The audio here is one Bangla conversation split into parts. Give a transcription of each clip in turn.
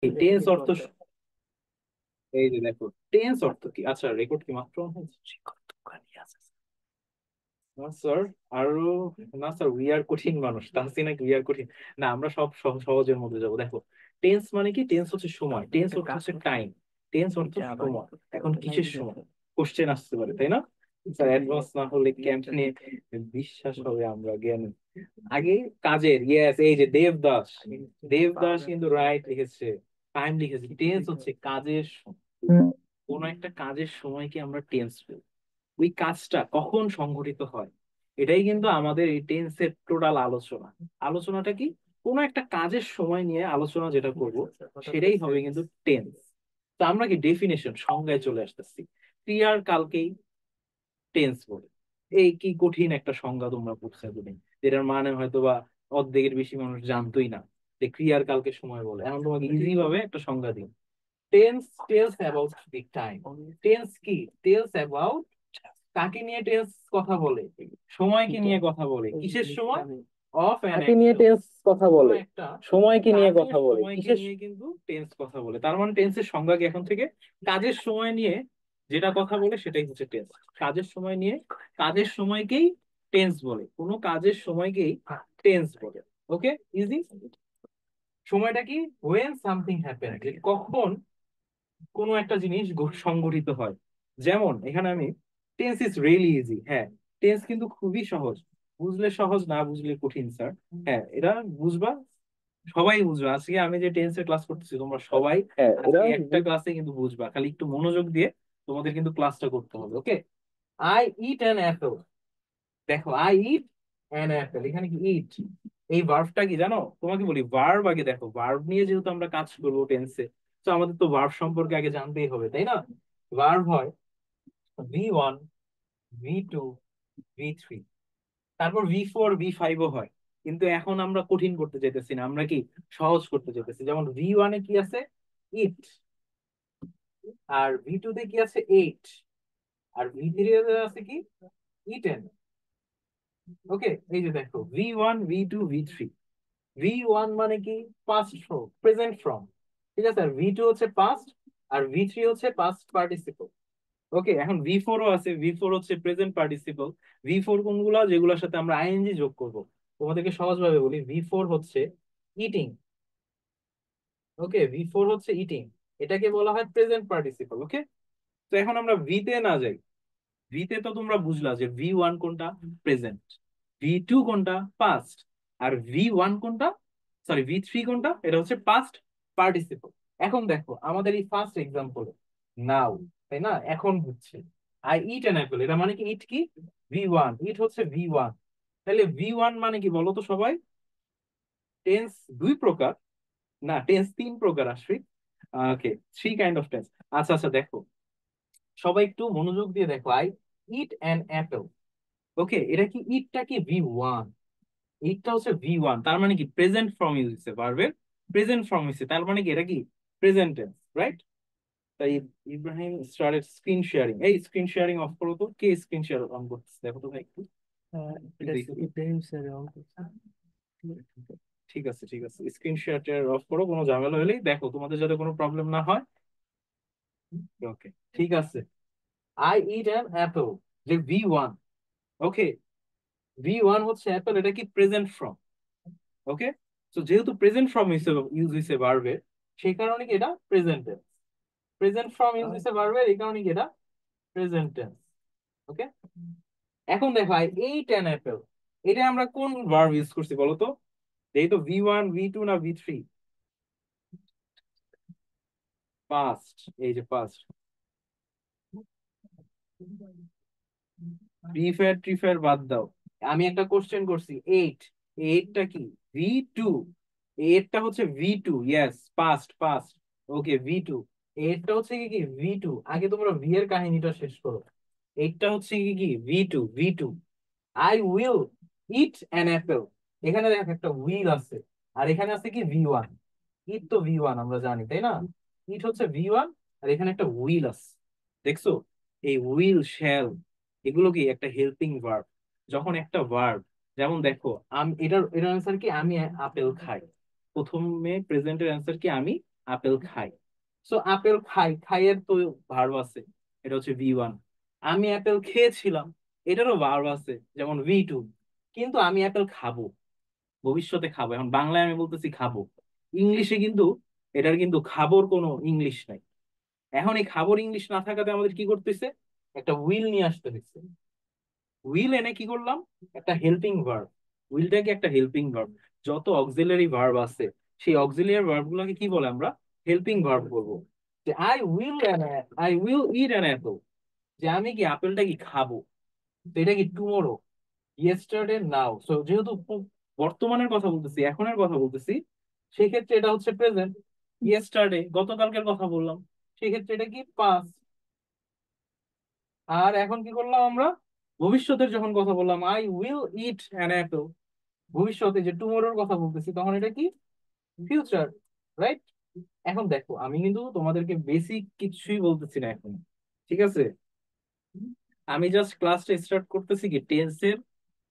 টেন্স অর্থ এই যে দেখো টেন্স অর্থ কি। আচ্ছা রেকর্ড কি মাত্র on হয়েছে? না স্যার, আরো না স্যার, উই আর কঠিন মানুষ, তাহসিনা কি উই আর কঠিন? না, আমরা সব সহজের মধ্যে যাবো। দেখো টেন্স মানে কি, টেন্স হচ্ছে সময়, টেন্স অর্থ হচ্ছে টাইম, টেন্স অর্থ সময়। এখন কিসের সময় কোশ্চেন আসতে পারে, তাই না? স্যার অ্যাডভান্স না হলে কেমনে বিশ্বাস হবে আমরা জ্ঞান। আগে কাজের, ইয়েস, এই যে দেবদাস, দেবদাস কিন্তু রাইট লিখেছে, টাইম লিখেছে। টেন্স হচ্ছে কাজের কোন একটা কাজের সময়কে আমরা টেন্স বলি। ওই কাজটা কখন সংঘটিত হয়, এটাই কিন্তু আমাদের এই টেন্সের টোটাল আলোচনা। আলোচনাটা কি, কোনো একটা কাজের সময় নিয়ে আলোচনা যেটা করব সেটাই হবে কিন্তু টেন্স। তো আমরা কি ডেফিনেশন সংজ্ঞায় চলে আসতেছি, ক্রিয়ার কালকেই টেন্স বলে। এই কি কঠিন একটা সংজ্ঞা তোমরা পড়ছো তুমি, যেটার মানে হয়তো বা অর্ধেকের বেশি মানুষ জানতোই না যে ক্রিয়ার কালকে সময় বলে। এখন তোমাকে ইজি ভাবে একটা সংজ্ঞা দিই। Tense tells about the time. Tense কি, টেলস অ্যাবাউট, কাকে নিয়ে টেন্স কথা বলে, সময়কে নিয়ে কথা বলে। কিসের সময়? অফ অ্যান কাকে নিয়ে অ্যাকশন। টেন্স কথা কোন বলে, একটা সময়কে নিয়ে কাজের কথা বলে, সময়কে কিসের নিয়ে কিন্তু টেন্স কথা বলে। তার মানে টেন্সের সংজ্ঞা কি এখন থেকে, কাজের সময় নিয়ে যেটা কথা বলে সেটাই হচ্ছে টেন্স। কাজের সময় নিয়ে, কাজের সময়কেই টেন্স বলে, কোনো কাজের সময়কেই টেন্স বলে। ওকে, ইজি। সময়টা কি, when something happen, যে কখন কোনো একটা জিনিস সংঘটিত হয়। যেমন এখানে আমি, টেন্স ইজ রিয়েলি ইজি। হ্যাঁ, টেন্স কিন্তু খুবই সহজ, বুঝলে সহজ, না বুঝলে কঠিন স্যার। হ্যাঁ, এটা বুঝবা, সবাই বুঝবে। আজকে আমি যে টেন্সের ক্লাস করতেছি তোমরা সবাই হ্যাঁ এরা আজকে একটা ক্লাসে কিন্তু বুঝবা, খালি একটু মনোযোগ দিয়ে তোমাদের কিন্তু ক্লাসটা করতে হবে। ওকে, আই ইট অ্যান অ্যাপেল। দেখো আই ইট অ্যান অ্যাপেল, এখানে কি ইট, এই ভার্বটা কি জানো? তোমাকে বলি ভার্ব আগে দেখো, ভার্ব নিয়ে যেহেতু আমরা কাজ করবো টেন্সে, তো আমাদের তো ভার্ব সম্পর্কে আগে জানতেই হবে, তাই না? ভার্ব হয় V1, V2, V3, তারপর V4, V5ও হয়। কিন্তু এখন আমরা কঠিন করতে চাইতেছি না, আমরা কি সহজ করতে চাইতেছি। যেমন V1 এ কি আছে, ইট। আর V2 তে কি আছে, এইট। আর V3 তে আছে কি, ইটেন। ওকে, এই যে দেখো V1, V2, V3। V1 মানে কি, পাস্ট ফর্ম, প্রেজেন্ট ফর্ম, ঠিক আছে। আর V2 হচ্ছে পাস্ট, আর V3 হচ্ছে পাস্ট পার্টিসিপল। ওকে, এখন V4ও আছে, V4 হচ্ছে প্রেজেন্ট পার্টিসিপল। V4 কোনগুলা, যেগুলোর সাথে আমরা আইএনজি যোগ করব। তোমাদেরকে সহজভাবে বলি, V4 হচ্ছে ইটিং। ওকে, V4 হচ্ছে ইটিং, এটাকে বলা হয় প্রেজেন্ট পার্টিসিপল। ওকে, তো এখন আমরা ভিতে না যাই। ভিতে তো তোমরা বুঝলা যে V1 কোনটা, প্রেজেন্ট, V2 কোনটা, পাস্ট, আর V1 কোনটা, সরি V3 কোনটা, এটা হচ্ছে পাস্ট পার্টিসিপল। এখন দেখো আমাদের এই ফার্স্ট এক্সাম্পল, নাও, তাই না, এখন বুঝছে। আই ইট অ্যান অ্যাপল, এটা মানে কি, ইট কি, V1, ইট হচ্ছে V1। তাহলে V1 মানে কি বলো তো সবাই? টেন্স দুই প্রকার, না টেন্স তিন প্রকার আসবে। ওকে, থ্রি কাইন্ড অফ টেন্স। আচ্ছা আচ্ছা, দেখো সবাই একটু মনোযোগ দিয়ে দেখো, আই ইট অ্যান অ্যাপেল। ওকে, এটা কি, ইটটা কি V1, এইটা হচ্ছে V1, তার মানে কি প্রেজেন্ট ফর্ম ইউজ হচ্ছে, ভার্বের প্রেজেন্ট ফর্ম হচ্ছে, তার মানে কি এটা কি প্রেজেন্ট টেন্স, রাইট? তাই ইব্রাহিম স্টার্টেড স্ক্রিন শেয়ারিং। এই স্ক্রিন শেয়ারিং অফ করো তো, কে স্ক্রিন শেয়ার অন করতেছে দেখো তো ভাই একটু। একটু দেখো তো। ইব্রাহিম স্যার অন করছে। ঠিক আছে ঠিক আছে, স্ক্রিন শেয়ার অফ করো, কোনো ঝামেলা হলেই দেখো, তোমাদের যাতে কোনো প্রবলেম না হয়। ওকে, ঠিক আছে। আই ইট অ্যান অ্যাপল, যে V1। ওকে, V1 হচ্ছে অ্যাপল, এটা কি প্রেজেন্ট ফর্ম। ওকে, তো যেহেতু প্রেজেন্ট ফর্ম হিসেবে ইউজ হয়েছে ভার্বের, সেই কারণে কি এটা present tense. Present form use হয়েছে ভার্বের, এই কারণে কি এটা প্রেজেন্ট টেন্স। ওকে, এখন দেখো এইট অ্যান অ্যাপেল, এটা আমরা কোন ভার্ব ইউজ করছি বলো তো? এই তো V1, V2 না V3? পাস্ট, এই যে পাস্ট। প্রিফার ট্রিফার বাদ দাও, আমি একটা কোশ্চেন করছি, এইট, এইটটা কি V2, এইটটা হচ্ছে V2, ইয়েস, পাস্ট পাস্ট। ওকে, V2, এইটটা হচ্ছে কি কি V2। আগে তোমরা ভি এর কাহিনীটা শেষ করো। এইটটা হচ্ছে কি কি V2। I will eat an Apple, এখানে দেখ একটা উইল আছে, আর এখানে আছে কি V1। ইট তো V1 আমরা জানি, তাই না? ইট হচ্ছে V1, আর এখানে একটা উইল আছে, দেখছো? এই উইল, শ্যাল, এগুলো কি একটা হেল্পিং ভার্ব। যখন একটা ভার্ব, যেমন দেখো আমি, এটার এটার অ্যান্সার কি, আমি আপেল খাই, প্রথমে প্রেজেন্টের অ্যান্সার কি, আমি আপেল খাই। সো আপেল খাই, খাইয়ের তো ভার্ব আছে, এটা হচ্ছে V1। আমি আপেল খেয়েছিলাম, এটারও ভার্ব আছে, যেমন V2। কিন্তু আমি আপেল খাবো, ভবিষ্যতে খাবো, এখন বাংলায় আমি বলতেছি খাবো। ইংলিশে কিন্তু এটার কিন্তু খাবোর কোনো ইংলিশ নাই। এখন এই খাবোর ইংলিশ না থাকাতে আমাদের কি করতেছে, একটা উইল নিয়ে আসতে হচ্ছে। উইল এনে কি করলাম, একটা হেল্পিং ভার্ব। উইলটা কি একটা হেল্পিং ভার্ব। যত অক্সিলারি ভার্ব আছে, সেই অক্সিলারি ভার্ব গুলোকে কি বলে, আমরা হেল্পিং ভার্ব বলবো। যে I will eat an Apple, যে আমি কি আপেলটা কি খাবো। তো এটা কি টুমোরো, ইয়েস্টারডে, নাও। সো যেহেতু বর্তমানের কথা বলতেছি, এখনের কথা বলতেছি, সেক্ষেত্রে এটা হচ্ছে প্রেজেন্ট। ইয়েস্টারডে গতকালকের কথা বললাম, সেক্ষেত্রে এটা কি পাস্ট। আর এখন কি করলাম আমরা, ভবিষ্যতের যখন কথা বললাম, I will eat an Apple, ভবিষ্যতে যে টুমোরোর কথা বলতেছি, তখন এটা কি ফিউচার, রাইট? এখন দেখো, আমি কিন্তু তোমাদেরকে বেসিক কিছুই বলতেছি না এখন, ঠিক আছে? আমি জাস্ট ক্লাসটা স্টার্ট করতেছি কি টেন্সের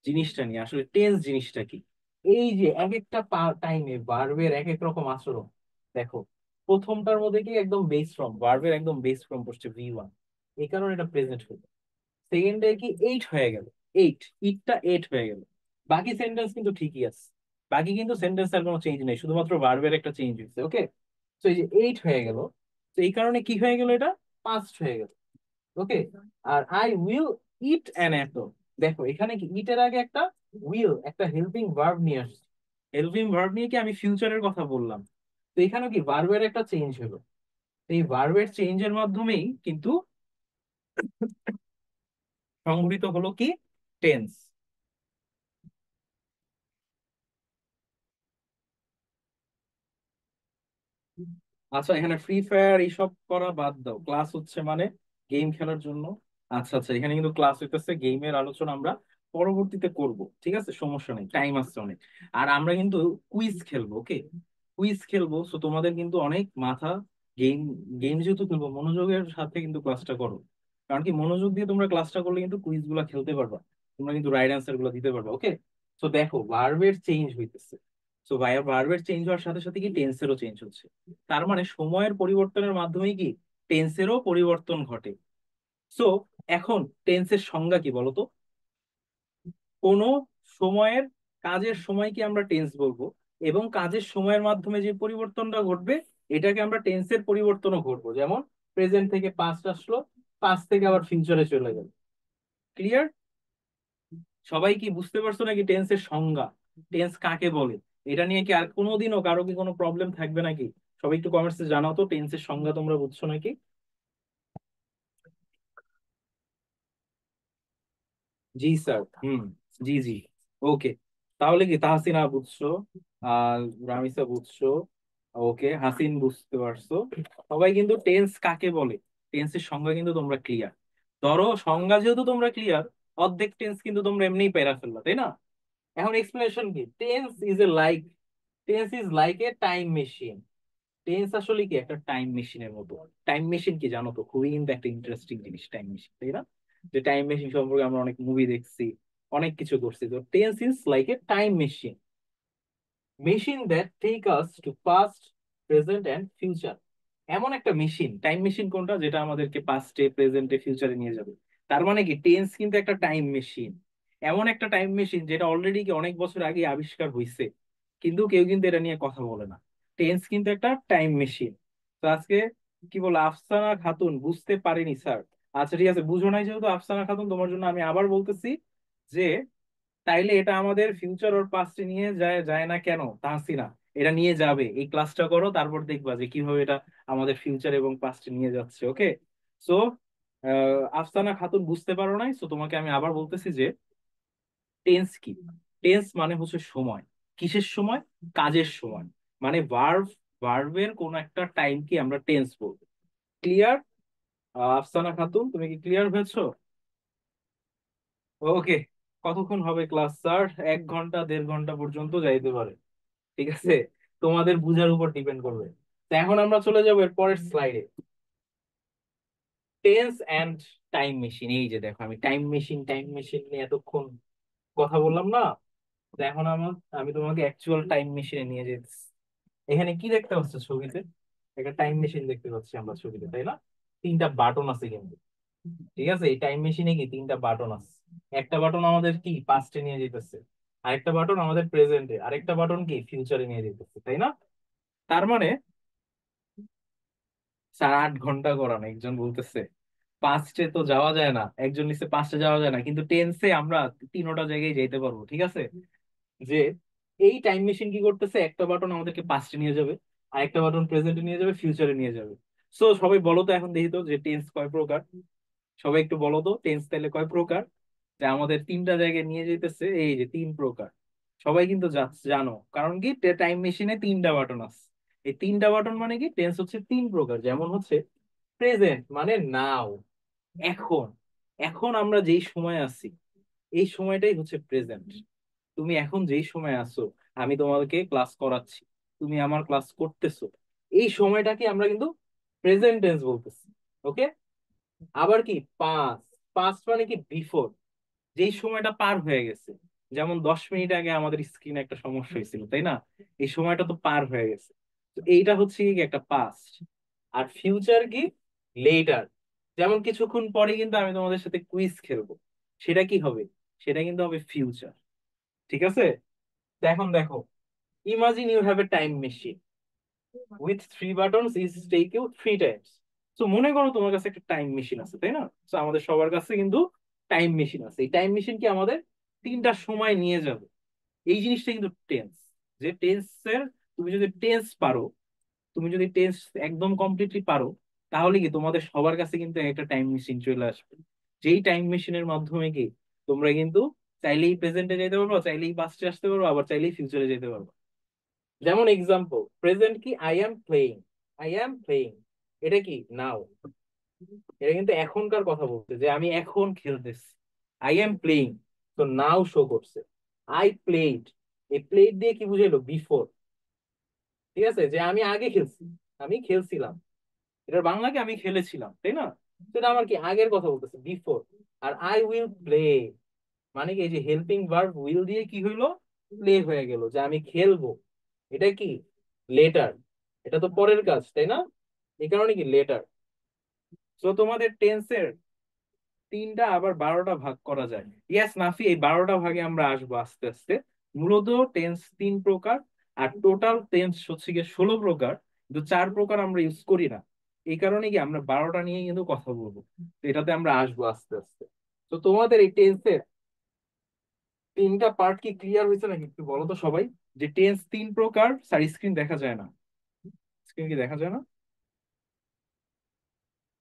জিনিসটা নিয়ে। আসলে টেন্স জিনিসটা কি, এই যে এক একটা টাইমে ভার্বের এক এক রকম আচরণ। দেখো, প্রথমটার মধ্যে কি একদম বেস ফর্ম, ভার্বের একদম বেস ফর্ম বসছে V1, এই কারণে এটা প্রেজেন্ট হলো। সেকেন্ডে কি এইট হয়ে গেল, এইট, ইটটা এইট হয়ে গেল। বাকি সেন্টেন্স কিন্তু ঠিকই আছে, বাকি কিন্তু সেন্টেন্স আর কোনো চেঞ্জ নেই, শুধুমাত্র ভার্বের একটা চেঞ্জ হয়েছে, ওকে? তো এই যে এইট হয়ে গেল, তো এই কারণে কি হয়ে গেল, এটা পাস্ট হয়ে গেল, ওকে? আর I will eat an apple, দেখো এখানে কি ইটের আগে একটা উইল, একটা হেল্পিং ভার্ব নিয়ে আসছে। হেল্পিং ভার্ব নিয়ে কি আমি ফিউচারের কথা বললাম। তো এখানে কি ভার্বের একটা চেঞ্জ হলো, এই ভার্বের চেঞ্জের মাধ্যমেই কিন্তু সংঘটিত হলো কি টেন্স। আচ্ছা, এখানে ফ্রি ফায়ার এইসব করা বাদ দাও, ক্লাস হচ্ছে মানে গেম খেলার জন্য। আচ্ছা আচ্ছা, এখানে কিন্তু ক্লাস হইতেছে, গেমের আলোচনা আমরা পরবর্তীতে করব, ঠিক আছে, সমস্যা নেই, টাইম আছে অনেক। আর আমরা কিন্তু কুইজ খেলবো, ওকে? কুইজ খেলবো, সো তোমাদের কিন্তু অনেক মাথা, গেম গেম যেহেতু খেলবো, মনোযোগের সাথে কিন্তু ক্লাসটা করো। কারণ কি, মনোযোগ দিয়ে তোমরা ক্লাসটা করলে কিন্তু কুইজ গুলা খেলতে পারবা, তোমরা কিন্তু রাইট অ্যান্সার গুলো দিতে পারবা, ওকে? তো দেখো, ভার্বের চেঞ্জ হইতেছে। তো ভার্বের চেঞ্জ হওয়ার সাথে সাথে কি টেন্সেরও চেঞ্জ হচ্ছে। তার মানে সময়ের পরিবর্তনের মাধ্যমে কি টেন্সেরও পরিবর্তন ঘটে। সো এখন টেন্সের সংজ্ঞা কি বলতো? কোন সময়ের, কাজের সময় কি আমরা টেন্স বলবো, এবং কাজের সময়ের মাধ্যমে যে পরিবর্তনটা ঘটবে, এটাকে আমরা টেন্সের পরিবর্তনও ঘটবো। যেমন প্রেজেন্ট থেকে পাস্ট আসলো, পাস্ট থেকে আবার ফিউচারে চলে গেল। ক্লিয়ার? সবাই কি বুঝতে পারছো নাকি টেন্সের সংজ্ঞা, টেন্স কাকে বলে? এটা নিয়ে কি আর কোনোদিনও কারো কি কোনো প্রবলেম থাকবে নাকি? সবাই একটু কমেন্টসে জানাও তো, টেন্সের সংজ্ঞা তোমরা বুঝছো নাকি? জি স্যার, হুম, জি জি, ওকে। তাহলে কি তাহসিনা বুঝছো, আর রামিসা বুঝছো, ওকে, হাসিন বুঝতে পারছো। সবাই কিন্তু টেন্স কাকে বলে, টেন্সের সংজ্ঞা কিন্তু তোমরা ক্লিয়ার। ধরো সংজ্ঞা যেহেতু তোমরা ক্লিয়ার, অর্ধেক টেন্স কিন্তু তোমরা এমনিই পেরা ফেললা, তাই না? এখন এক্সপ্লেনেশন কি, tense is like a time machine. Tense আসলে কি একটা টাইম মেশিনের মতো। টাইম মেশিন কি জানো তো, খুবই কিন্তু একটা ইন্টারেস্টিং জিনিস টাইম মেশিন, তাই না? যে টাইম মেশিন সম্পর্কে আমরা অনেক মুভি দেখছি, অনেক কিছু করছি। তো tense is like a time machine, machine that take us to past, present and future. এমন একটা মেশিন, টাইম মেশিন কোনটা, যেটা আমাদেরকে পাস্টে, প্রেজেন্টে, ফিউচারে নিয়ে যাবে। তার মানে কি টেন্স কিন্তু একটা টাইম মেশিন, এমন একটা টাইম মেশিন যেটা অলরেডি কি অনেক বছর আগে আবিষ্কার হয়েছে, কিন্তু কেউ কিন্তু এটা নিয়ে কথা বলে না। টেন্স কিন্তু একটা টাইম মেশিন। তো আজকে কি বলে, আফসানা খাতুন বুঝতে পারিনি স্যার। আচ্ছা ঠিক আছে, বুঝো নাই যেহেতু আফসানা খাতুন, তোমার জন্য আমি আবার বলতেছি যে তাইলে এটা আমাদের ফিউচার ওর পাস্টে নিয়ে যায় যায় না কেন তাহসিনা? এটা নিয়ে যাবে, এই ক্লাসটা করো, তারপর দেখবা যে কিভাবে এটা আমাদের ফিউচার এবং পাস্টে নিয়ে যাচ্ছে, ওকে? সো আফসানা খাতুন বুঝতে পারো নাই, সো তোমাকে আমি আবার বলতেছি যে টেন্স কি। টেন্স মানে হচ্ছে সময়। কিসের সময়? কাজের সময়। মানে ভার্বের কোন একটা টাইম কি আমরা টেন্স বলবো। ক্লিয়ার? আফসানা খাতুন, তুমি কি ক্লিয়ার হয়েছো? ওকে। কতক্ষণ হবে ক্লাস স্যার? 1 ঘন্টা 1.5 ঘন্টা পর্যন্ত যাইতে পারে, ঠিক আছে? তোমাদের বুঝার উপর ডিপেন্ড করবে। তো এখন আমরা চলে যাবো এর পরের স্লাইডে, টেন্স এন্ড টাইম মেশিন। এই যে দেখো, আমি টাইম মেশিন নিয়ে এতক্ষণ কথা বললাম না? তো এখন আমি তোমাকে অ্যাকচুয়াল টাইম মেশিনে নিয়ে যেতেছি। এখানে কি দেখতে পাচ্ছ ছবিতে? একটা টাইম মেশিন দেখতে পাচ্ছি আমরা ছবিতে, তাই না? তিনটা বাটন আছে কিন্তু, ঠিক আছে? এই টাইম মেশিনে কি তিনটা বাটন আছে। একটা বাটন আমাদের কি পাস্টে নিয়ে যেতেছে, আরেকটা বাটন আমাদের প্রেজেন্টে, আরেকটা বাটন কি ফিউচারে নিয়ে যেতেছে, তাই না? তার মানে 4-8 ঘন্টা করানো, একজন বলতেছে পাঁচটে তো যাওয়া যায় না, একজন নিচে পাঁচটে যাওয়া যায় না, কিন্তু টেন্সে আমরা তিনোটা জায়গায় যাইতে পারবো, ঠিক আছে? যে এই টাইম মেশিন কি করতেছে, একটা বাটন আমাদেরকে পাস্টে নিয়ে যাবে, আর একটা বাটন প্রেজেন্টে নিয়ে যাবে, ফিউচারে নিয়ে যাবে। সো সবাই বলো তো এখন দেখি তো যে টেন্স কয় প্রকার। সবাই একটু বলো তো টেন্স তাহলে কয় প্রকার, যে আমাদের তিনটা জায়গায় নিয়ে যেতেছে, এই যে 3 প্রকার। সবাই কিন্তু জানো, কারণ কি টাইম মেশিনে তিনটা বাটন আছে। এই তিনটা বাটন মানে কি টেন্স হচ্ছে 3 প্রকার। যেমন হচ্ছে প্রেজেন্ট মানে নাও, এখন। এখন আমরা যেই সময় আছি, এই সময়টাই হচ্ছে প্রেজেন্ট। তুমি এখন যেই সময় আছো, আমি তোমাকে ক্লাস করাচ্ছি, তুমি আমার ক্লাস করতেছো, এই সময়টাকে আমরা কিন্তু প্রেজেন্ট টেন্স বলতেছি। ওকে। আবার কি পাস্ট, পাস্ট মানে কি বিফোর, যেই সময়টা পার হয়ে গেছে। যেমন 10 মিনিট আগে আমাদের স্ক্রিনে একটা সমস্যা হয়েছিল, তাই না? এই সময়টা তো পার হয়ে গেছে, তো এইটা হচ্ছে কি একটা পাস্ট। আর ফিউচার কি লেটার। যেমন কিছুক্ষণ পরে কিন্তু আমি তোমাদের সাথে কুইজ খেলবো, সেটা কি হবে? সেটা কিন্তু হবে ফিউচার। ঠিক আছে? তো এখন দেখো, imagine you have a time machine with 3 buttons is take you 3 times. তো মনে করো তোমার কাছে একটা টাইম মেশিন আছে, তাই না? তো আমাদের সবার কাছে কিন্তু টাইম মেশিন আছে। এই টাইম মেশিন কি আমাদের তিনটা সময় নিয়ে যাবে। এই জিনিসটা কিন্তু টেন্স। যে টেন্সের, তুমি যদি টেন্স পারো, তুমি যদি টেন্স একদম কমপ্লিটলি পারো, তাহলে কি তোমাদের সবার কাছে কিন্তু একটা টাইম মেশিন চলে আসবে। যেই টাইম মেশিনের মাধ্যমে কি তোমরা কিন্তু চাইলেই প্রেজেন্টে যেতে পারবো, চাইলেই পাস্টে আসতে পারবো, আবার চাইলেই ফিউচারে যেতে পারবো। যেমন এক্সাম্পল, প্রেজেন্ট কি I am playing, I am playing, এটা কি নাও, এটা কিন্তু এখনকার কথা বলছে, যে আমি এখন খেলতেছি। আই এম প্লেইং, তো নাও শো করছে। আই প্লেড, এই প্লেড দিয়ে কি বুঝাইলো, বিফোর। ঠিক আছে, যে আমি আগে খেলছি, আমি খেলছিলাম, এটার বাংলা কি আমি খেলেছিলাম, তাই না? সেটা আমার কি আগের কথা বলতেছে, বিফোর। আর আই উইল প্লে, মানে কি এই যে হেল্পিং ভার্ব উইল দিয়ে কি হইলো, প্লে হয়ে গেল, যে আমি খেলবো। এটা কি লেটার, এটা তো পরের কাজ, তাই না? এই কারণে কি লেটার। তো তোমাদের টেন্সের তিনটা আবার 12টা ভাগ করা যায়। ইয়াস নাফি, এই 12টা ভাগে আমরা আসবো আস্তে আস্তে। মূলত টেন্স 3 প্রকার, আর টোটাল টেন্স হচ্ছে গিয়ে 16 প্রকার, কিন্তু 4 প্রকার আমরা ইউজ করি না। এই কারণে কি আমরা 12টা নিয়ে কিন্তু কথা বলবো, তো এটাতে আমরা আসবো আস্তে আস্তে। তো তোমাদের এই টেন্সের তিনটা পার্ট কি ক্লিয়ার হয়েছে নাকি একটু বলো তো সবাই। যে টেন্স 3 প্রকার, স্যার স্ক্রিন দেখা যায় না, স্ক্রিন কি দেখা যায় না?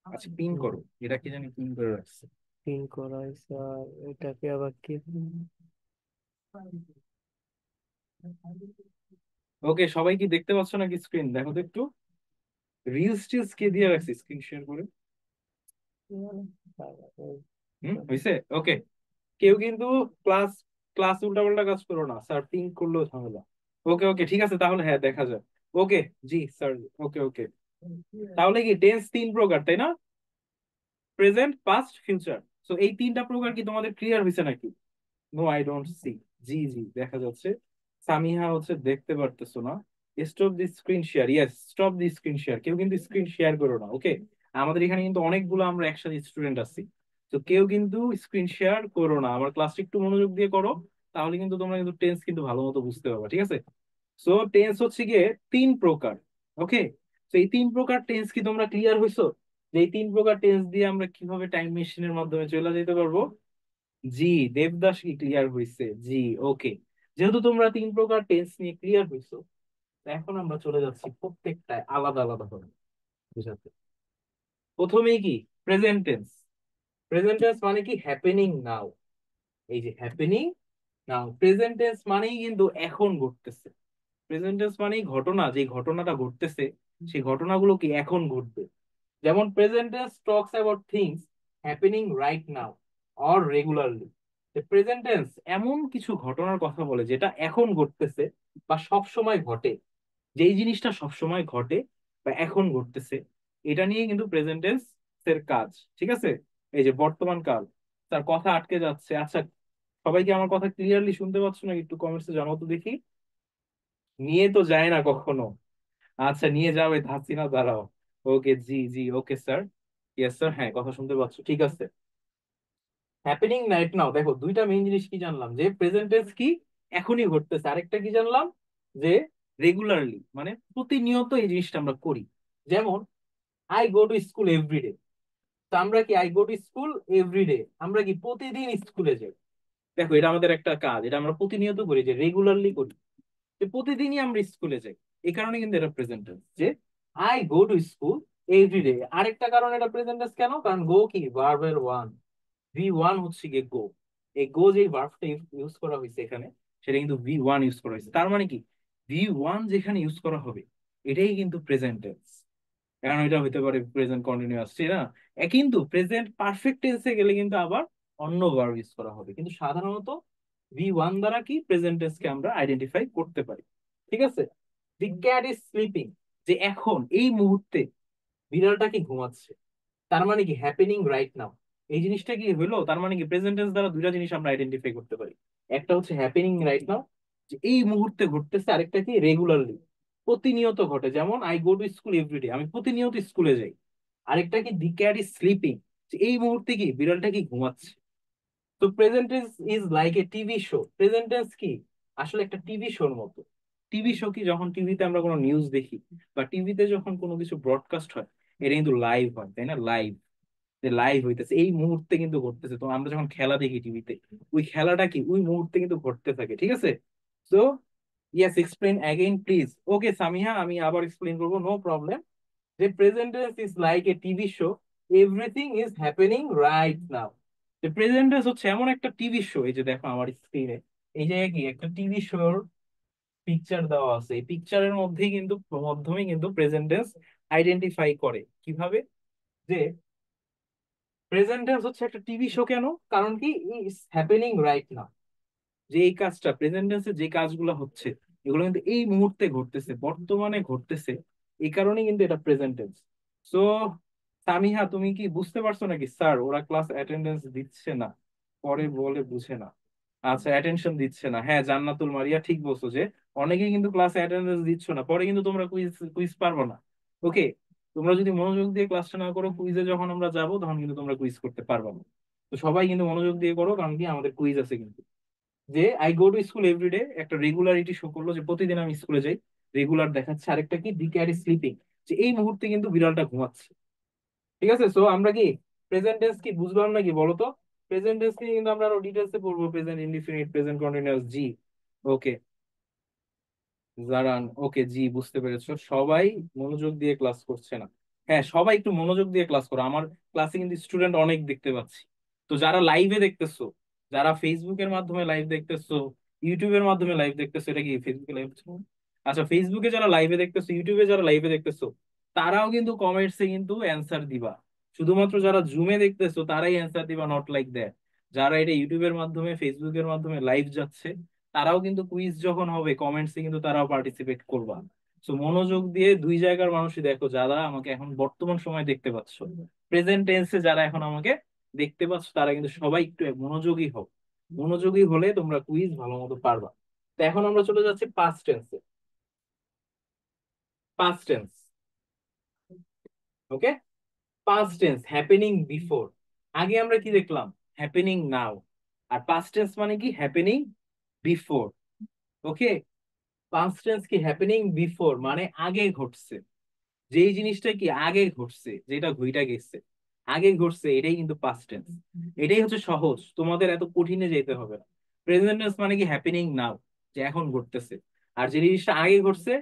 আচ্ছা পিন করো, এটা কি জানি পিন করে রাখছে। পিন করা হয়েছে, আর এটাকে আবার কি? ওকে, সবাই কি দেখতে পাচ্ছ নাকি স্ক্রিন? দেখো তো একটু, রিলস টিলস কে দিয়ে রাখছি স্ক্রিন শেয়ার করে। হয়েছে? ওকে। কেউ কিন্তু ক্লাস ক্লাস উল্টাপাল্টা কাজ করো না, স্যার পিং করলেও ঝামেলা। ওকে ওকে ঠিক আছে, তাহলে হ্যাঁ দেখা যায়। ওকে, জি স্যার। ওকে ওকে, তাহলে কি টেন্স 3 প্রকার, তাই না? Present, past, future. তো এই 3টা প্রকার কি তোমাদের ক্লিয়ার হয়েছে নাকি? No I don't see. জি জি দেখা যাচ্ছে। সামিহা হচ্ছে দেখতে পারতেছো না। Stop the screen share, yes stop the screen share. কেউ কিন্তু স্ক্রিন শেয়ার করো না, ওকে? আমাদের এখানে কিন্তু অনেকগুলো আমরা একসাথে স্টুডেন্ট আছি, তো কেউ কিন্তু স্ক্রিন শেয়ার করো না। আমার ক্লাসটা একটু মনোযোগ দিয়ে করো, তাহলে কিন্তু তোমরা কিন্তু টেন্স কিন্তু ভালো মতো বুঝতে পারবে, ঠিক আছে? সো টেন্স হচ্ছে গিয়ে 3 প্রকার। ওকে, তো এই 3 প্রকার টেন্স কি তোমরা ক্লিয়ার হয়েছো? যে এই 3 প্রকার টেন্স দিয়ে আমরা কিভাবে টাইম মেশিনের মাধ্যমে চলে যেতে পারবো। জি, দেবদাস কি ক্লিয়ার হয়েছে? জি। ওকে, যেহেতু তোমরা 3 প্রকার টেন্স নিয়ে ক্লিয়ার হয়েছো, তো এখন আমরা চলে যাচ্ছি প্রত্যেকটা আলাদা আলাদা ভাবে বুঝাতে। প্রথমেই কি প্রেজেন্ট টেন্স। প্রেজেন্ট টেন্স মানে কি হ্যাপেনিং নাও, এই যে হ্যাপেনিং নাও। প্রেজেন্ট টেন্স মানেই কিন্তু এখন ঘটতেছে। প্রেজেন্ট টেন্স মানেই ঘটনা, যে ঘটনাটা ঘটতেছে সেই ঘটনাগুলো কি এখন ঘটবে। যেমন present tense talks about things happening right now or regularly. Present tense এমন কিছু ঘটনার কথা বলে যেটা এখন ঘটতেছে বা সব সময় ঘটে। যেই জিনিসটা সব সময় ঘটে বা এখন ঘটতেছে, এটা নিয়ে কিন্তু প্রেজেন্ট টেন্স এর কাজ। ঠিক আছে? এই যে বর্তমান কাল, তার কথা আটকে যাচ্ছে। আচ্ছা, সবাই কি আমার কথা ক্লিয়ারলি শুনতে পাচ্ছ না? একটু কমেন্টসে জানাও তো দেখি। নিয়ে তো যায় না কখনো। আচ্ছা নিয়ে যাবে হাসিনা, দাঁড়াও। ওকে জি জি, ওকে স্যার। ইয়েস স্যার, হ্যাঁ কথা শুনতে পাচ্ছ, ঠিক আছে। হ্যাপেনিং রাইট নাও, দেখো দুইটা মেইন জিনিস কি জানলাম, যে প্রেজেন্ট টেন্স কি এখনই ঘটতেছে, আরেকটা কি জানলাম, যে রেগুলারলি মানে প্রতিনিয়ত এই জিনিসটা আমরা করি। যেমন I go to school everyday, তো আমরা কি I go to school everyday, আমরা কি প্রতিদিন স্কুলে যাই। দেখো এটা আমাদের একটা কাজ, এটা আমরা প্রতিনিয়ত করি, যে রেগুলারলি করি, যে প্রতিদিনই আমরা স্কুলে যাই। এই কারণে কিন্তু এটা প্রেজেন্ট টেন্স, যে I go to school everyday. আরেকটা কারণ এটা প্রেজেন্ট টেন্স কেন, কারণ গো কি ভার্বের ওয়ান, ভি ওয়ান হচ্ছে গিয়ে গো। এই গো যে ভার্বটা ইউজ করা হয়েছে এখানে, সেটা কিন্তু ভি ওয়ান ইউজ করা হয়েছে। তার মানে কি, ভি ওয়ান যেখানে ইউজ করা হবে এটাই কিন্তু প্রেজেন্ট টেন্স। কারণ এটা হইতে পারে প্রেজেন্ট কন্টিনিউয়াস, ঠিক না? কিন্তু প্রেজেন্ট পারফেক্ট টেন্সে গেলে কিন্তু আবার অন্য ভার্ব ইউজ করা হবে, কিন্তু সাধারণত ভি ওয়ান দ্বারা কি প্রেজেন্ট টেন্সকে আমরা আইডেন্টিফাই করতে পারি। ঠিক আছে। দি ক্যাট ইজ স্লিপিং, যে এখন এই মুহূর্তে বিড়ালটা কি ঘুমাচ্ছে, তার মানে কি হ্যাপেনিং রাইট নাও। এই জিনিসটা কি হলো, তার মানে কি প্রেজেন্ট টেন্স দ্বারা দুইটা জিনিস আমরা আইডেন্টিফাই করতে পারি। একটা হচ্ছে হ্যাপেনিং রাইট নাও, যে এই মুহূর্তে ঘটতেছে, আরেকটা কি রেগুলারলি, প্রতিনিয়ত ঘটে, যেমন I go to school everyday, আমি প্রতিনিয়ত স্কুলে যাই। আরেকটা কি দি ক্যাট ইজ স্লিপিং, যে এই মুহূর্তে কি বিড়ালটা কি ঘুমাচ্ছে। তো present tense is like a TV show, present tense কি আসলে একটা টিভি শোর মতো। টিভি শো কি, যখন টিভিতে আমরা কোনো নিউজ দেখি বা টিভিতে যখন কোনো কিছু ব্রডকাস্ট হয়, এটা কিন্তু লাইভ হয়, তাই না? লাইভ, যে লাইভ হইতেছে এই মুহূর্তে কিন্তু ঘটতেছে। তো আমরা যখন খেলা দেখি টিভিতে, ওই খেলাটা কি ওই মুহূর্তে কিন্তু ঘটতে থাকে, ঠিক আছে। So yes, explain again please. Okay Samiha, আমি আবার এক্সপ্লেন করবো, নো প্রবলেম। যে present tense is like a TV show, everything is happening right now. যে প্রেজেন্ট টেন্স হচ্ছে এমন একটা টিভি শো, এই যে দেখো আমার স্ক্রিনে এই জায়গায় কি একটা টিভি শোর পিকচার দেওয়া আছে, এই পিকচারের মধ্যেই কিন্তু মাধ্যমে কিন্তু প্রেজেন্ট টেন্স আইডেন্টিফাই করে কিভাবে, যে প্রেজেন্ট টেন্স হচ্ছে একটা টিভি শো। কেন, কারণ কি ইজ হ্যাপেনিং রাইট নাও, যে এই কাজটা প্রেজেন্ট টেন্সে যে কাজগুলো হচ্ছে এগুলো কিন্তু এই মুহূর্তে ঘটতেছে, বর্তমানে ঘটতেছে। এই কারণেই কিন্তু এটা প্রেজেন্ট টেন্স। সো সামিহা, তুমি কি বুঝতে পারছো নাকি স্যার ওরা ক্লাস অ্যাটেন্ডেন্স দিচ্ছে না, পরে বলে বুঝে না? আচ্ছা অ্যাটেনশন দিচ্ছে না, হ্যাঁ জান্নাতুল মারিয়া ঠিক বলছো, যে অনেকে কিন্তু ক্লাসে অ্যাটেন্ডেন্স দিচ্ছ না, পরে কিন্তু তোমরা কুইজ কুইজ পারবো না। ওকে, তোমরা যদি মনোযোগ দিয়ে ক্লাসটা না করো, কুইজে যখন আমরা যাবো তখন কিন্তু তোমরা কুইজ করতে পারবে না। তো সবাই কিন্তু মনোযোগ দিয়ে করো, কারণ কি আমাদের কুইজ আছে কিন্তু। যে I go to school everyday একটা রেগুলারিটি শো করলো, যে প্রতিদিন আমি স্কুলে যাই, রেগুলার দেখাচ্ছে। আরেকটা কি, দি ক্যাট ইজ স্লিপিং, যে এই মুহূর্তে কিন্তু বিড়ালটা ঘুমাচ্ছে। ঠিক আছে। সো আমরা কি প্রেজেন্ট টেন্স কি বুঝলাম নাকি বলো তো? প্রেজেন্ট টেন্স নিয়ে কিন্তু আমরা আরো ডিটেলসে পড়বো, প্রেজেন্ট ইনডিফিনিট, প্রেজেন্ট কন্টিনিউয়াস, জি। ওকে জারান, ওকে জি, বুঝতে পেরেছো। সবাই মনোযোগ দিয়ে ক্লাস করছে না। হ্যাঁ সবাই একটু মনোযোগ দিয়ে ক্লাস করো, আমার ক্লাসে কিন্তু স্টুডেন্ট অনেক দেখতে পাচ্ছি। তো যারা লাইভে দেখতেছো, যারা ফেসবুকের মাধ্যমে লাইভ দেখতেছো, ইউটিউবের মাধ্যমে লাইভ দেখতেছো, এটা কি ফেসবুকে লাইভ? আচ্ছা ফেসবুকে যারা লাইভে দেখতেছো, ইউটিউবে যারা লাইভে দেখতেছো, তারাও কিন্তু কমেন্টসে কিন্তু অ্যান্সার দিবা। শুধুমাত্র যারা জুমে দেখতেছো তারাই অ্যান্সার দিবা, নট লাইক দ্যাট। যারা এটা ইউটিউবের মাধ্যমে ফেসবুকের মাধ্যমে লাইভ যাচ্ছে, তারাও কিন্তু কুইজ যখন হবে কমেন্টসে কিন্তু তারাও পার্টিসিপেট করবা। তো মনোযোগ দিয়ে দুই জায়গার মানুষই দেখো, যারা আমাকে এখন বর্তমান সময় দেখতে পাচ্ছ, প্রেজেন্ট টেন্সে যারা এখন আমাকে দেখতে পাচ্ছ, তারা কিন্তু সবাই একটু মনোযোগী হও। মনোযোগী হলে তোমরা কুইজ ভালো মতো পারবা। তো এখন আমরা চলে যাচ্ছি পাস্ট টেন্সে। পাস্ট টেন্স, ওকে। পাস্ট টেন্স হ্যাপেনিং বিফোর, আগে আমরা কি দেখলাম, হ্যাপেনিং নাও। আর পাস্ট টেন্স মানে কি, হ্যাপেনিং বিফোর। ওকে, পাস্ট টেন্স কি হ্যাপেনিং বিফোর, মানে আগে ঘটছে, যেই জিনিসটা কি আগে ঘটছে, যেটা ঘইটা গেছে, আগে ঘটছে, এটাই কিন্তু পাস্ট টেন্স। এটাই হচ্ছে সহজ, তোমাদের এত কঠিনে যেতে হবে না। প্রেজেন্ট টেন্স মানে কি হ্যাপেনিং নাও, যে এখন ঘটতেছে। আর যে জিনিসটা আগে ঘটছে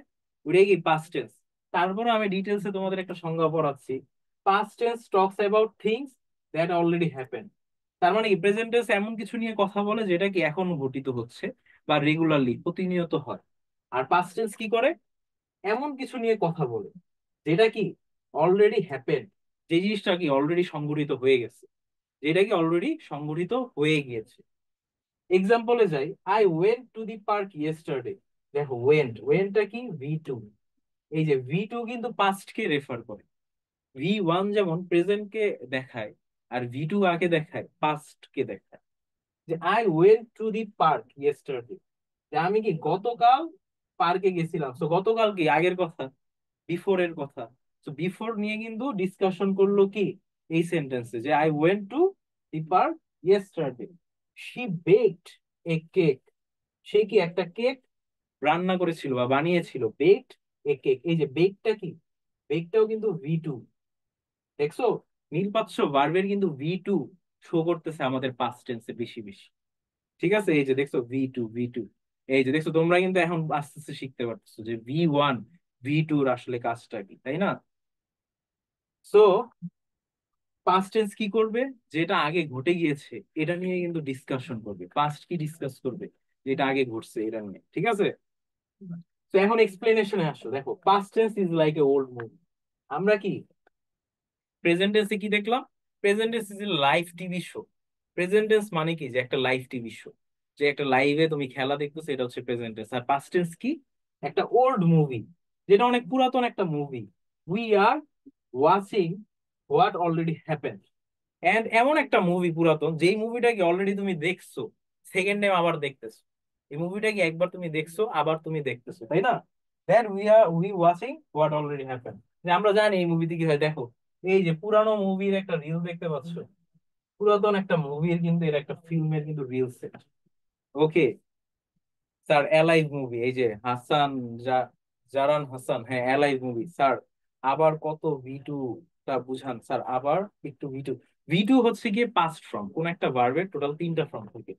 ওটাই কি পাস্ট টেন্স। তারপরে আমি ডিটেলসে তোমাদের একটা সংজ্ঞা পড়াচ্ছি। Past tense talks about things that already happen. তার মানে কি প্রেজেন্ট টেন্স এমন কিছু নিয়ে কথা বলে যেটা কি এখন ঘটিত হচ্ছে বা রেগুলারলি প্রতিনিয়ত হয়। আর পাস্ট টেন্স কি করে, এমন কিছু নিয়ে কথা বলে যেটা কি অলরেডি হ্যাপেন, যে জিনিসটা কি অলরেডি সংঘটিত হয়ে গেছে, যেটা কি অলরেডি সংঘটিত হয়ে গিয়েছে। এক্সাম্পলে যাই, I went to the park yesterday. দেখো ওয়েন্ট, ওয়েন্টটা কি ভি টু, এই যে ভি টু কিন্তু পাস্ট কে রেফার করে। ভি ওয়ান যেমন প্রেজেন্ট কে দেখায়, আর ভি টু আগে দেখায় পাস্ট কে দেখায়। যে I went to the park yesterday, যে আমি কি গতকাল পার্কে গেছিলাম। তো গতকাল কি আগের কথা, বিফোর এর কথা। তো বিফোর নিয়ে কিন্তু ডিসকাশন করলো কি এই সেন্টেন্সে, যে I went to the park yesterday, she baked a cake, সে কি একটা কেক রান্না করেছিল বা বানিয়েছিল, বেকড এ কেক। এই যে বেকটা কি, বেকটাও কিন্তু ভি টু, দেখছো মিল পাচ্ছ, ভার্বের কিন্তু ভি টু শো করতেছে আমাদের পাস্ট টেন্সে বেশি বেশি। ঠিক আছে, এই যে দেখছো ভি টু, এই যে দেখছো, তোমরা কিন্তু এখন আস্তে আস্তে শিখতে পারতেছো যে ভি 1 ভি 2 আসলে কাজটা কি, তাই না? সো পাস্ট টেন্স কি করবে, যেটা আগে ঘটে গিয়েছে এটা নিয়ে কিন্তু ডিসকাশন করবে, পাস্ট কি ডিসকাস করবে, যেটা আগে ঘটছে এটা নিয়ে, ঠিক আছে? তো এখন এক্সপ্লেনেশনে আসো, দেখো past tense is like A old movie. আমরা কি প্রেজেন্ট টেন্সে কি দেখলাম, present tense is a live TV show. Present tense মানে কি, যে একটা লাইভ টিভি শো, যে একটা লাইভে তুমি খেলা দেখতেছো, এটা হচ্ছে প্রেজেন্ট টেন্স। আর পাস্ট টেন্স কি, একটা ওল্ড মুভি, যেটা অনেক পুরাতন একটা movie. We are watching what already happen. And এমন একটা মুভি পুরাতন, যেই মুভিটাকে অলরেডি তুমি দেখছো, সেকেন্ড টাইম আবার দেখতেছো। এই মুভিটাকে একবার তুমি দেখছো, আবার তুমি দেখতেছো, তাই না? Then we watching what already happen, যে আমরা জানি এই মুভিতে কি হয়। দেখো এই যে পুরানো মুভির একটা রিল দেখতে পাচ্ছ, পুরাতন একটা মুভির কিন্তু এর একটা ফিল্মের কিন্তু reel set. Okay sir, alive movie, এই যে হাসান, জারান হাসান, হ্যাঁ অ্যালাইভ মুভি স্যার। আবার কত ভি 2 টা বুঝান স্যার, আবার একটু ভি 2। ভি 2 হচ্ছে গিয়ে পাস্ট ফর্ম, কোন একটা ভার্বের টোটাল তিনটা ফর্ম থাকে।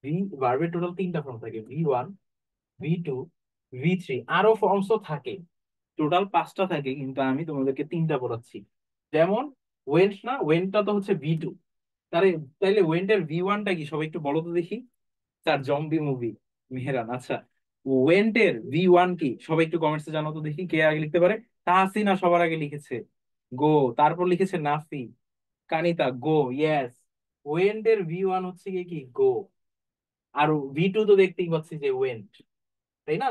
ভি ভার্বের টোটাল তিনটা ফর্ম থাকে, ভি 1, ভি 2, ভি 3, আরো ফর্মসও থাকে, টোটাল পাঁচটা থাকে, কিন্তু আমি তোমাদেরকে তিনটা পড়াচ্ছি। যেমন ওয়েন্ট, না ওয়েন্টটা তো হচ্ছে ভি 2, তাহলে তাইলে ওয়েন্টের ভি 1টা কি সবাই একটু বলো তো দেখি। তার জম্বি মুভি, মেহেরান, আচ্ছা। ওয়েন্টের ভি 1 কি সবাই একটু কমেন্টসে জানো তো দেখি, কে আগে লিখতে পারে। তাহসিনা সবার আগে লিখেছে গো, তারপর লিখেছে নাফি, কানিতা গো, ইয়েস। ওয়েন্টের ভি 1 হচ্ছে গিয়ে কি গো, আর ভি 2 তো দেখতেই পাচ্ছি যে ওয়েন্ট, তাই না?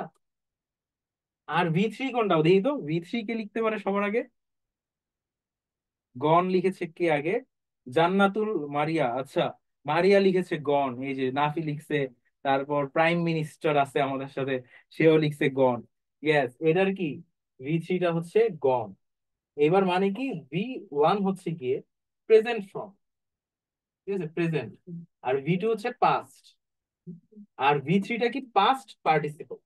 আর ভি 3 কোনটা দেখি তো, ভি 3 কে লিখতে পারে সবার আগে। গন লিখেছে কে আগে, জান্নাতুল মারিয়া, আচ্ছা। মারিয়া লিখেছে গন, এই যে নাফি লিখছে। তারপর প্রাইম মিনিস্টার আছে আমাদের সাথে, সেও লিখছে গন। ইয়েস, এটার কি ভি 3টা হচ্ছে গন। এবার মানে কি, ভি 1 হচ্ছে গিয়ে প্রেজেন্ট ফর্ম, ঠিক আছে, প্রেজেন্ট। আর ভি 2 হচ্ছে পাস্ট, আর ভি 3টা কি পাস্ট পার্টিসিপল।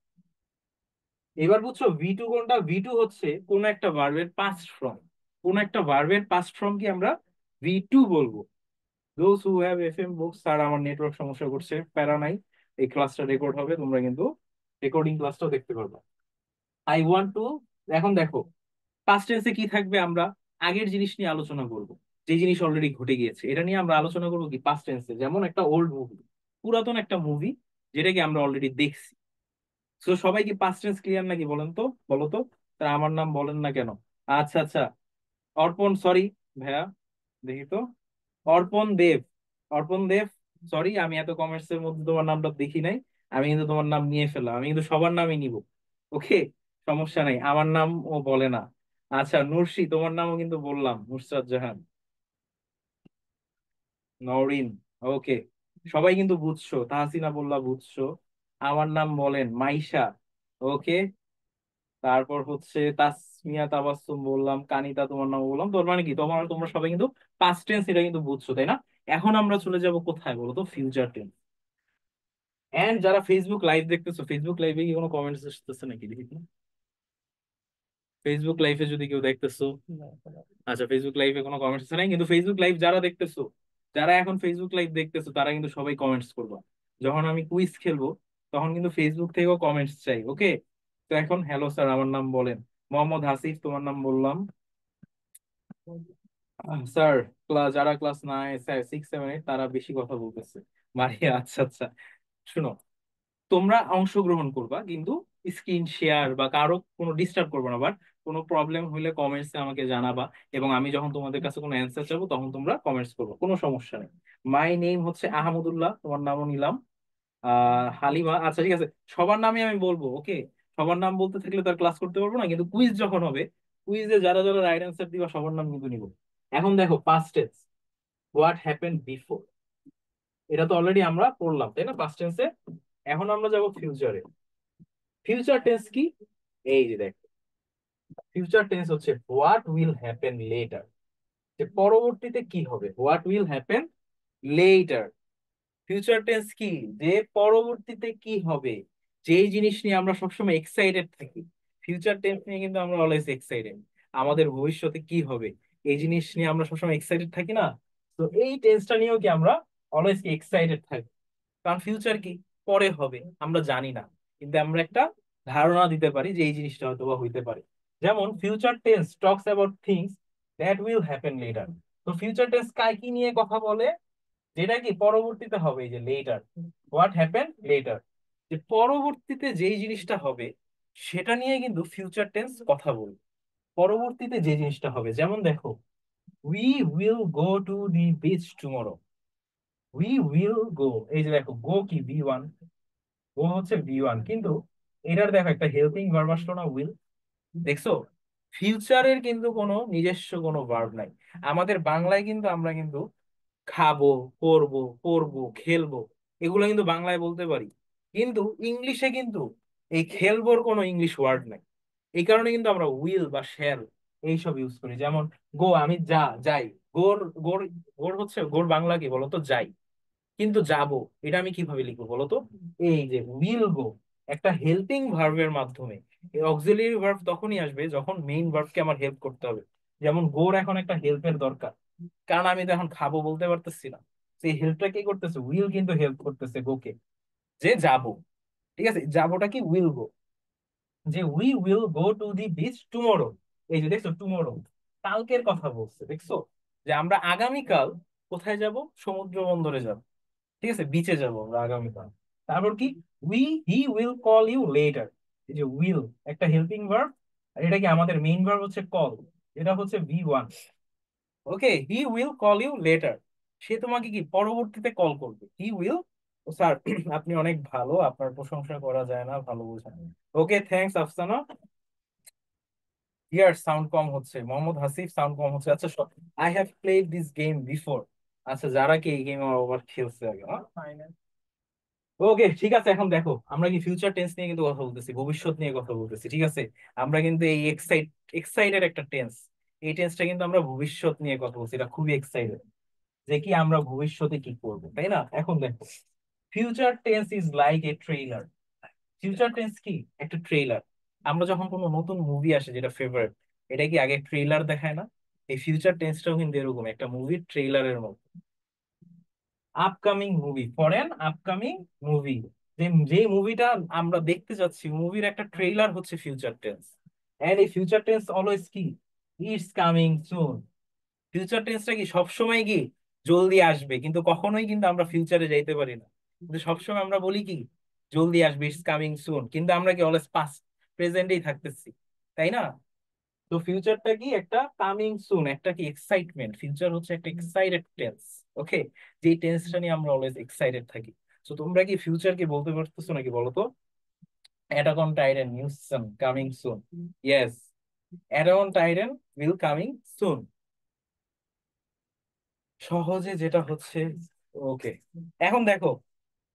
এবার বুঝছো ভি 2 কোনটা, ভি 2 হচ্ছে কোন একটা ভার্বের পাস্ট ফর্ম। কোন একটা ভার্বের পাস্ট ফর্ম কি আমরা ভি 2 বলবো। Those who have FM books, sir আমার নেটওয়ার্ক সমস্যা করছে, প্যারা নাই, এই ক্লাসটা রেকর্ড হবে, তোমরা কিন্তু রেকর্ডিং ক্লাসটাও দেখতে পারবে। আই ওয়ান্ট টু, এখন দেখো পাস্ট টেন্সে কি থাকবে, আমরা আগের জিনিস নিয়ে আলোচনা করব, যে জিনিস অলরেডি ঘটে গিয়েছে এটা নিয়ে আমরা আলোচনা করবো কি পাস্ট টেন্সে। যেমন একটা ওল্ড মুভি, পুরাতন একটা মুভি, যেটাকে আমরা অলরেডি দেখছি। তো সবাই কি পাস্ট টেন্স ক্লিয়ার নাকি বলেন তো, বলো তো। তা আমার নাম বলেন না কেন? আচ্ছা আচ্ছা, অর্পণ, সরি ভাইয়া, দেখি তো, অর্পণ দেব, অর্পণ দেব, সরি আমি এত কমেন্টস এর মধ্যে তোমার নামটা দেখি নাই। আমি কিন্তু তোমার নাম নিয়ে ফেললাম, আমি কিন্তু সবার নামই নিব। ওকে, সমস্যা নাই, আমার নাম ও বলে না। আচ্ছা নুরসি, তোমার নামও কিন্তু বললাম, নুসরাত জাহান, নওরিন, ওকে। সবাই কিন্তু বুঝছো, তাহসিনা বললা বুঝছো। আমার নাম বলেন মাইশা, ওকে। তারপর হচ্ছে তাসমিয়া তাবাসসুম বললাম, কানিতা তোমার নাম বললাম। তোর মানে কি, তোমরা সবাই কিন্তু পাস্ট টেন্স এটা কিন্তু বুঝছো, তাই না? এখন আমরা চলে যাব কোথায় বলো তো, ফিউচার টেন্স। এন্ড যারা ফেসবুক লাইভ দেখতেছো, ফেসবুক লাইভে কি কোনো কমেন্টস আসতেছে নাকি দেখি তো? ফেসবুক লাইভে যদি কেউ দেখতেছো, আচ্ছা ফেসবুক লাইভে কোনো কমেন্টস আছে নাই, কিন্তু ফেসবুক লাইভ যারা দেখতেছো, যারা এখন ফেসবুক লাইভ দেখতেছো, তারা কিন্তু সবাই কমেন্টস করবা। যখন আমি কুইজ খেলবো, তখন কিন্তু ফেসবুক থেকেও কমেন্টস চাই, ওকে? তো এখন হ্যালো স্যার আমার নাম বলেন, মোহাম্মদ হাসিফ তোমার নাম বললাম। স্যার, যারা ক্লাস 9, 6, 7, 8 তারা বেশি কথা বলতেছে, মারিয়া, আচ্ছা আচ্ছা। শুনো, তোমরা অংশগ্রহণ করবা কিন্তু স্ক্রিন শেয়ার বা কারো কোনো ডিস্টার্ব করবে না। বাট কোনো প্রবলেম হলে কমেন্টসে আমাকে জানাবা, এবং আমি যখন তোমাদের কাছে কোনো অ্যান্সার চাবো তখন তোমরা কমেন্টস করবো, কোনো সমস্যা নেই। মাই নেম হচ্ছে আহমদুল্লাহ, তোমার নামও নিলাম। হালিমা, আচ্ছা ঠিক আছে, সবার নামই আমি বলবো, ওকে? সবার নাম বলতে থাকলে তার ক্লাস করতে পারবো না, কিন্তু কুইজ যখন হবে, কুইজে যারা যারা রাইট অ্যান্সার দিবা সবার নাম কিন্তু নিবো। এখন দেখো past tense, what happened before, এটা তো অলরেডি আমরা পড়লাম, তাই না, পাস্ট টেন্সে। এখন আমরা যাব ফিউচারে। ফিউচার টেন্স কি, এই যে দেখো, ফিউচার টেন্স হচ্ছে হোয়াট উইল হ্যাপেন লেটার, যে পরবর্তীতে কি হবে, what will happen letter. Future tense কি, যে পরবর্তীতে কি হবে, যেই জিনিস নিয়ে আমরা সবসময় এক্সাইটেড থাকি। ফিউচার টেন্স নিয়ে কিন্তু আমরা অলওয়েজ এক্সাইটেড, আমাদের ভবিষ্যতে কি হবে এই জিনিস নিয়ে আমরা সবসময় এক্সাইটেড থাকি না। তো এই টেন্সটা নিয়েও কি আমরা অলওয়েজ কি এক্সাইটেড থাকি, কারণ ফিউচার কি পরে হবে আমরা জানি না, কিন্তু আমরা একটা ধারণা দিতে পারি যে এই জিনিসটা হয়তো বা হইতে পারে। যেমন future tense talks about things that will happen letter. তো ফিউচার টেন্স কাই কি নিয়ে কথা বলে, যেটা কি পরবর্তীতে হবে, এই যে লেটার, হোয়াট হ্যাপেন লেটার, যে পরবর্তীতে যেই জিনিসটা হবে সেটা নিয়ে কিন্তু ফিউচার টেন্স কথা বলবে। পরবর্তীতে যে জিনিসটা হবে, যেমন দেখো, we will go to the beach tomorrow, we will go, এই যে দেখো গো কি V1, গো হচ্ছে V1, কিন্তু এটার দেখো একটা হেল্পিং ভার্ব আসলো না, উইল। দেখছো, ফিউচারের কিন্তু কোনো নিজস্ব কোনো ভার্ব নাই। আমাদের বাংলায় কিন্তু আমরা কিন্তু খাবো, পরবো, পরবো, খেলবো, এগুলো কিন্তু বাংলায় বলতে পারি, কিন্তু ইংলিশে কিন্তু এই খেলবোর কোনো ইংলিশ ওয়ার্ড নাই। এই কারণে কিন্তু আমরা উইল বা শ্যাল এইসব ইউজ করি। যেমন গো, আমি যাই, গোর, গোর, গোর হচ্ছে, গোর বাংলা কি বলতো, যাই, কিন্তু যাব, এটা আমি কিভাবে লিখবো বলতো, এই যে উইল গো, একটা হেল্পিং ভার্বের মাধ্যমে। এই অক্সিলারি ভার্ব তখনই আসবে যখন মেইন ভার্বকে আমার হেল্প করতে হবে। যেমন গোর এখন একটা হেল্পের দরকার, কারণ আমি তো এখন খাবো বলতে পারতেছি না, সেই হেল্পটা কি করতেছে, উইল কিন্তু হেল্প করতেছে গোকে, যে যাব। ঠিক আছে, যাবোটা কি উইল গো, যে we will go to the beach tomorrow, এই যে দেখছো টুমরো, কালকের কথা বলছে, দেখছো, যে আমরা আগামীকাল কোথায় যাব, সমুদ্র বন্দরে যাব, ঠিক আছে, বিচে যাবো আমরা আগামীকাল। তারপর কি, he will call you later, এই যে উইল একটা হেল্পিং ভার্ব, আর এটা কি আমাদের মেইন ভার্ব হচ্ছে কল, এটা হচ্ছে V1। Okay, he will call you later, সে তোমাকে কি পরবর্তীতে কল করবে, হি উইল। স্যার আপনি অনেক ভালো, আপনার প্রশংসা করা যায় না, ভালো বোঝেন। ওকে, থ্যাঙ্কস আফসানা। ইয়ার সাউন্ড কম হচ্ছে, মোহাম্মদ হাসিফ সাউন্ড কম হচ্ছে। আচ্ছা, I have played this game before. আচ্ছা, যারা কি এই গেম আবার খেলছে আগে, ওকে ঠিক আছে। এখন দেখো, আমরা কি ফিউচার টেন্স নিয়ে কিন্তু কথা বলতেছি, ভবিষ্যৎ নিয়ে কথা বলতেছি, ঠিক আছে। আমরা কিন্তু এই এক্সাইটেড একটা টেন্স, এই টেন্সটা কিন্তু আমরা ভবিষ্যৎ নিয়ে কথা বলছি, এটা খুবই এক্সাইটেড, যে কি আমরা ভবিষ্যতে কি করব, তাই না। এখন দেখো, future tense is like A trailer. Future tense কি, একটা ট্রেইলার। আমরা যখন কোনো নতুন মুভি আসে যেটা ফেভারিট, এটা কি আগে ট্রেইলার দেখায় না, এই ফিউচার টেন্সটাও কিন্তু এরকম একটা মুভির ট্রেইলারের মতো। Upcoming movie, for an upcoming movie, যে যে মুভিটা আমরা দেখতে যাচ্ছি, মুভির একটা ট্রেইলার হচ্ছে ফিউচার টেন্স। এন্ড এই ফিউচার টেন্স অলওয়েজ কি, ইটস কামিং সুন। ফিউচার টেন্সটা কি সবসময় কি জলদি আসবে, কিন্তু কখনোই কিন্তু আমরা ফিউচারে যাইতে পারি না, কিন্তু সবসময় আমরা বলি কি জলদি আসবে, ইটস কামিং সুন, কিন্তু আমরা কি অলওয়েজ পাস্ট প্রেজেন্টেই থাকতেছি, তাই না। তো ফিউচারটা কি একটা কামিং সুন, একটা কি এক্সাইটমেন্ট, ফিউচার হচ্ছে একটা এক্সাইটেড টেন্স। ওকে, যে টেন্সটা নিয়ে আমরা অলওয়েজ এক্সাইটেড থাকি। তো তোমরা কি ফিউচার কি বলতে পারতেছো নাকি বলো তো, attack on Titan new season coming soon, yes, attack on Titan will coming soon, সহজে যেটা হচ্ছে। ওকে, এখন দেখো,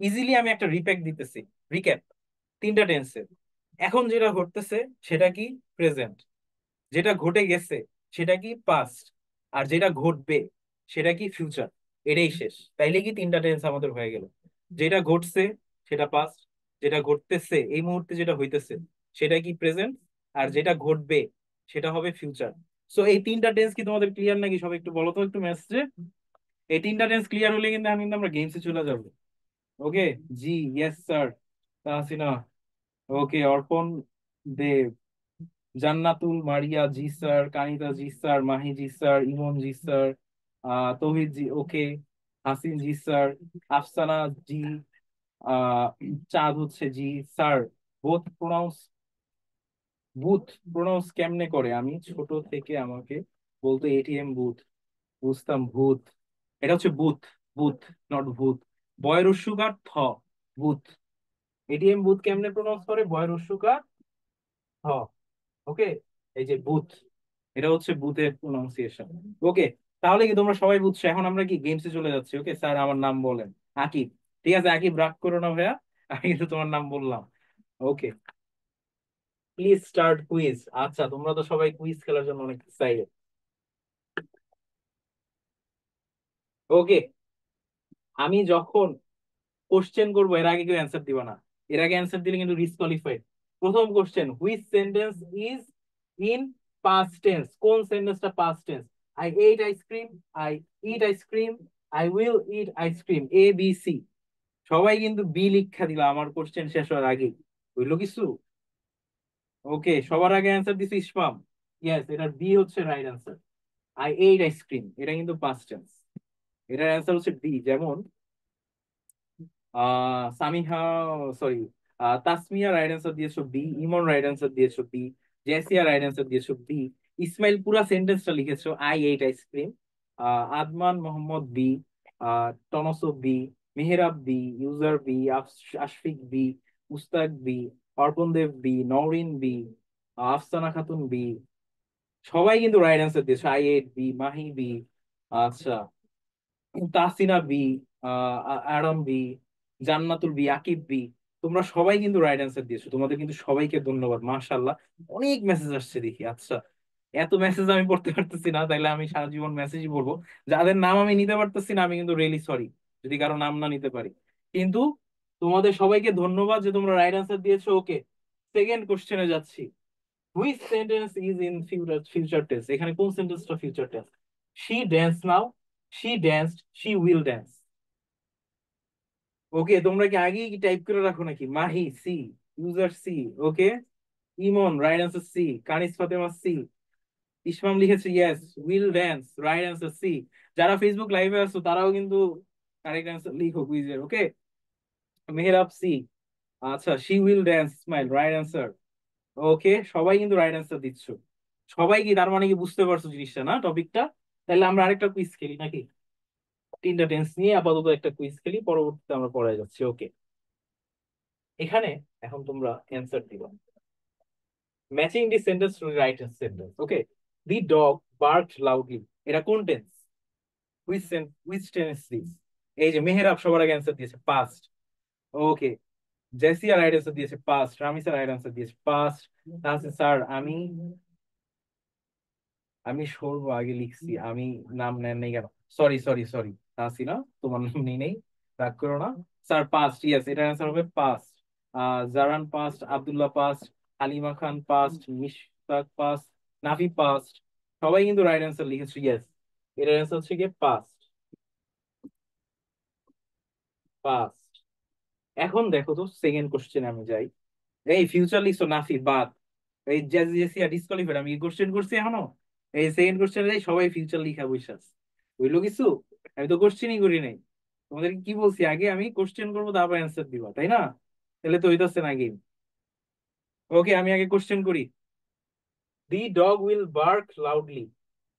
ইজিলি আমি একটা রিপ্যাক দিতেছি, রিক্যাপ, তিনটা টেন্সের। এখন যেটা ঘটতেছে সেটা কি প্রেজেন্ট, যেটা ঘটে গেছে সেটা কি পাস্ট, আর যেটা ঘটবে সেটা কি ফিউচার। এটাই শেষ, তাইলে কি তিনটা টেন্স আমাদের হয়ে গেল। যেটা ঘটছে সেটা পাস্ট, যেটা ঘটতেছে এই মুহূর্তে যেটা হইতেছে সেটা কি প্রেজেন্ট, আর যেটা ঘটবে সেটা হবে ফিউচার। সো এই তিনটা টেন্স কি তোমাদের ক্লিয়ার নাকি, সব একটু বলো তো একটু মেসেজে। এই তিনটা টেন্স ক্লিয়ার হলে কিন্তু আমি কিন্তু আমরা গেমসে চলে যাবো। ওকে, জি, yes sir, Tahsina, okay, Arpan Deb, Jannatul Maria ji sir, Kanita ji sir, Mahi ji sir, Emon ji sir, Tauhid ji okay, Hasin ji sir, Afsana ji, আহ চাঁদ হচ্ছে জি sir. Both pronounce, booth pronounce কেমনে করে, আমি ছোট থেকে আমাকে বলতো ATM বুথ, বুঝতাম ভূত, এটা হচ্ছে বুথ, বুথ, নট ভূত। বয়ের উস্যুকার থ, বুথ। ATM বুথ কেমনে প্রোনাউন্স করে, বয়ের উস্যুকার থ। ওকে, এই যে বুথ, এটা হচ্ছে বুথের প্রোনাউন্সিয়েশন। ওকে, তাহলে কি তোমরা সবাই বুঝছো, এখন আমরা কি গেমসে চলে যাচ্ছি। ওকে স্যার, আমার নাম বলেন, আকিব। ঠিক আছে আকিব, রাগ করো না ভাইয়া, আমি কিন্তু তোমার নাম বললাম। ওকে। Please start quiz. আচ্ছা, তোমরা তো সবাই কুইজ খেলার জন্য অনেক এক্সাইটেড। ওকে, আমি যখন কোশ্চেন করবো এর আগে কেউ অ্যান্সার দিবা না। এর আগে অ্যান্সার দিলে কিন্তু ডিসকোয়ালিফাইড। প্রথম question, which sentence is in past tense? কোন সেন্টেন্সটা past tense? I ate ice cream, I eat ice cream, I will eat ice cream, A B C. সবাই কিন্তু বি লিখা দিলা আমার কোশ্চেন শেষ হওয়ার আগে। বুঝলো কিছু? ওকে, সবার আগে অ্যান্সার দিছে ইসমাম। ইয়েস, এটার বি হচ্ছে right answer. I ate ice cream, এটা কিন্তু পাস্ট টেন্স। এটার অ্যান্সার হচ্ছে বি। যেমন Samiha, sorry, Tasmia right answer দিয়েছো বি, ইমন রাইট অ্যান্সার দিয়েছো বি, জেসিয়া রাইট অ্যান্সার দিয়েছো বি, ইসমাইল পুরা সেন্টেন্সটা লিখেছো I ate ice cream, Adman Mohammad B, Tonso B, Mehrab B, user B, Ashfiq B, Mustak B, Arpan Deb B, Naureen B, Afsana Khatun B. সবাই কিন্তু রাইট অ্যান্সার দিয়েছো I ate B, Mahi B. আচ্ছা, Tasina B, Adam B, Jannatul B, Akib B. তোমরা সবাই কিন্তু রাইট অ্যান্সার দিয়েছো, তোমাদের কিন্তু সবাইকে ধন্যবাদ, মাশাআল্লাহ। অনেক মেসেজ আসছে দেখি। আচ্ছা, এত মেসেজ আমি পড়তে পারতেছি না, তাইলে আমি সারা জীবন মেসেজই পড়বো। যাদের নাম আমি নিতে পারতেছি না, আমি কিন্তু রিয়েলি সরি যদি কারো নাম না নিতে পারি। কিন্তু তোমাদের সবাইকে ধন্যবাদ যে তোমরা রাইট অ্যান্সার দিয়েছো। ওকে, সেকেন্ড কোশ্চেনে যাচ্ছি। Which sentence is in future tense? এখানে কোন সেন্টেন্সটা future tense? She dance now, she danced, she will dance. Okay, তোমরা কি আগেই কি টাইপ করে রাখো নাকি? Mahi C, user C. Okay, Emon right answer C, Kanis Fatema C, Ismam লিখেছে yes, will dance right answer C. যারা ফেসবুক লাইভে আছো তারাও কিন্তু কারেক্ট অ্যান্সার লিখো কুইজের। Okay, Mehrab C. আচ্ছা, she will dance, smile right answer. Okay, সবাই কিন্তু রাইট অ্যান্সার দিচ্ছ। সবাই কি তার মানে কি বুঝতে পারছো জিনিসটা, না টপিকটা? তাহলে আমরা আরেকটা কুইজ খেলি নাকি? তিনটা টেন্স নিয়ে আপাতত একটা কুইজ খেলি, পরবর্তীতে আমরা পড়ায় যাচ্ছি। ওকে, এখানে এখন তোমরা অ্যান্সার দিবা, matching the sentence to the right sentence. Okay, the dog barked loudly, এটা কোন টেন্স? Which tense this? এই যে মেহেরাব সবার আগে অ্যান্সার দিয়েছে পাস্ট। ওকে, জেসিয়া রাইট অ্যান্সার দিয়েছে পাস্ট, রামিসা রাইট অ্যান্সার দিয়েছে পাস্ট। তাহসিন স্যার, আমি আমি সরবো আগে লিখছি, আমি নাম নেন নাই কেন? সরি সরি সরি, তাহসিনা, তোমার নাম নেই নেই, রাগ করো না। স্যার পাস্ট, ইয়েস, এটার অ্যান্সার হবে past. Zaran past, Abdullah past, Halima Khan past, Mishtaq past, Nafi past. সবাই কিন্তু রাইট অ্যান্সার লিখেছে ইয়েস। এটার অ্যান্সার হচ্ছে গিয়ে পাস্ট, পাস্ট। এখন দেখো তো, সেকেন্ড কোশ্চেন আমি যাই। এই ফিউচার লিখছো নাফি বাদ, এই জেসিয়া ডিসকোয়ালিফাইড। আমি কোশ্চেন করছি এখনো? এই সেকেন্ড কোশ্চেনে সবাই ফিউচার লিখা বইসাস, বুঝলো কিছু? আমি তো কোশ্চেনই করি নাই। তোমাদেরকে কি বলছি, আগে আমি কোশ্চেন করবো তারপর অ্যান্সার দিবা, তাই না? তাহলে তো হইতাছে না গেম। ওকে, আমি আগে কোশ্চেন করি। The dog will bark loudly,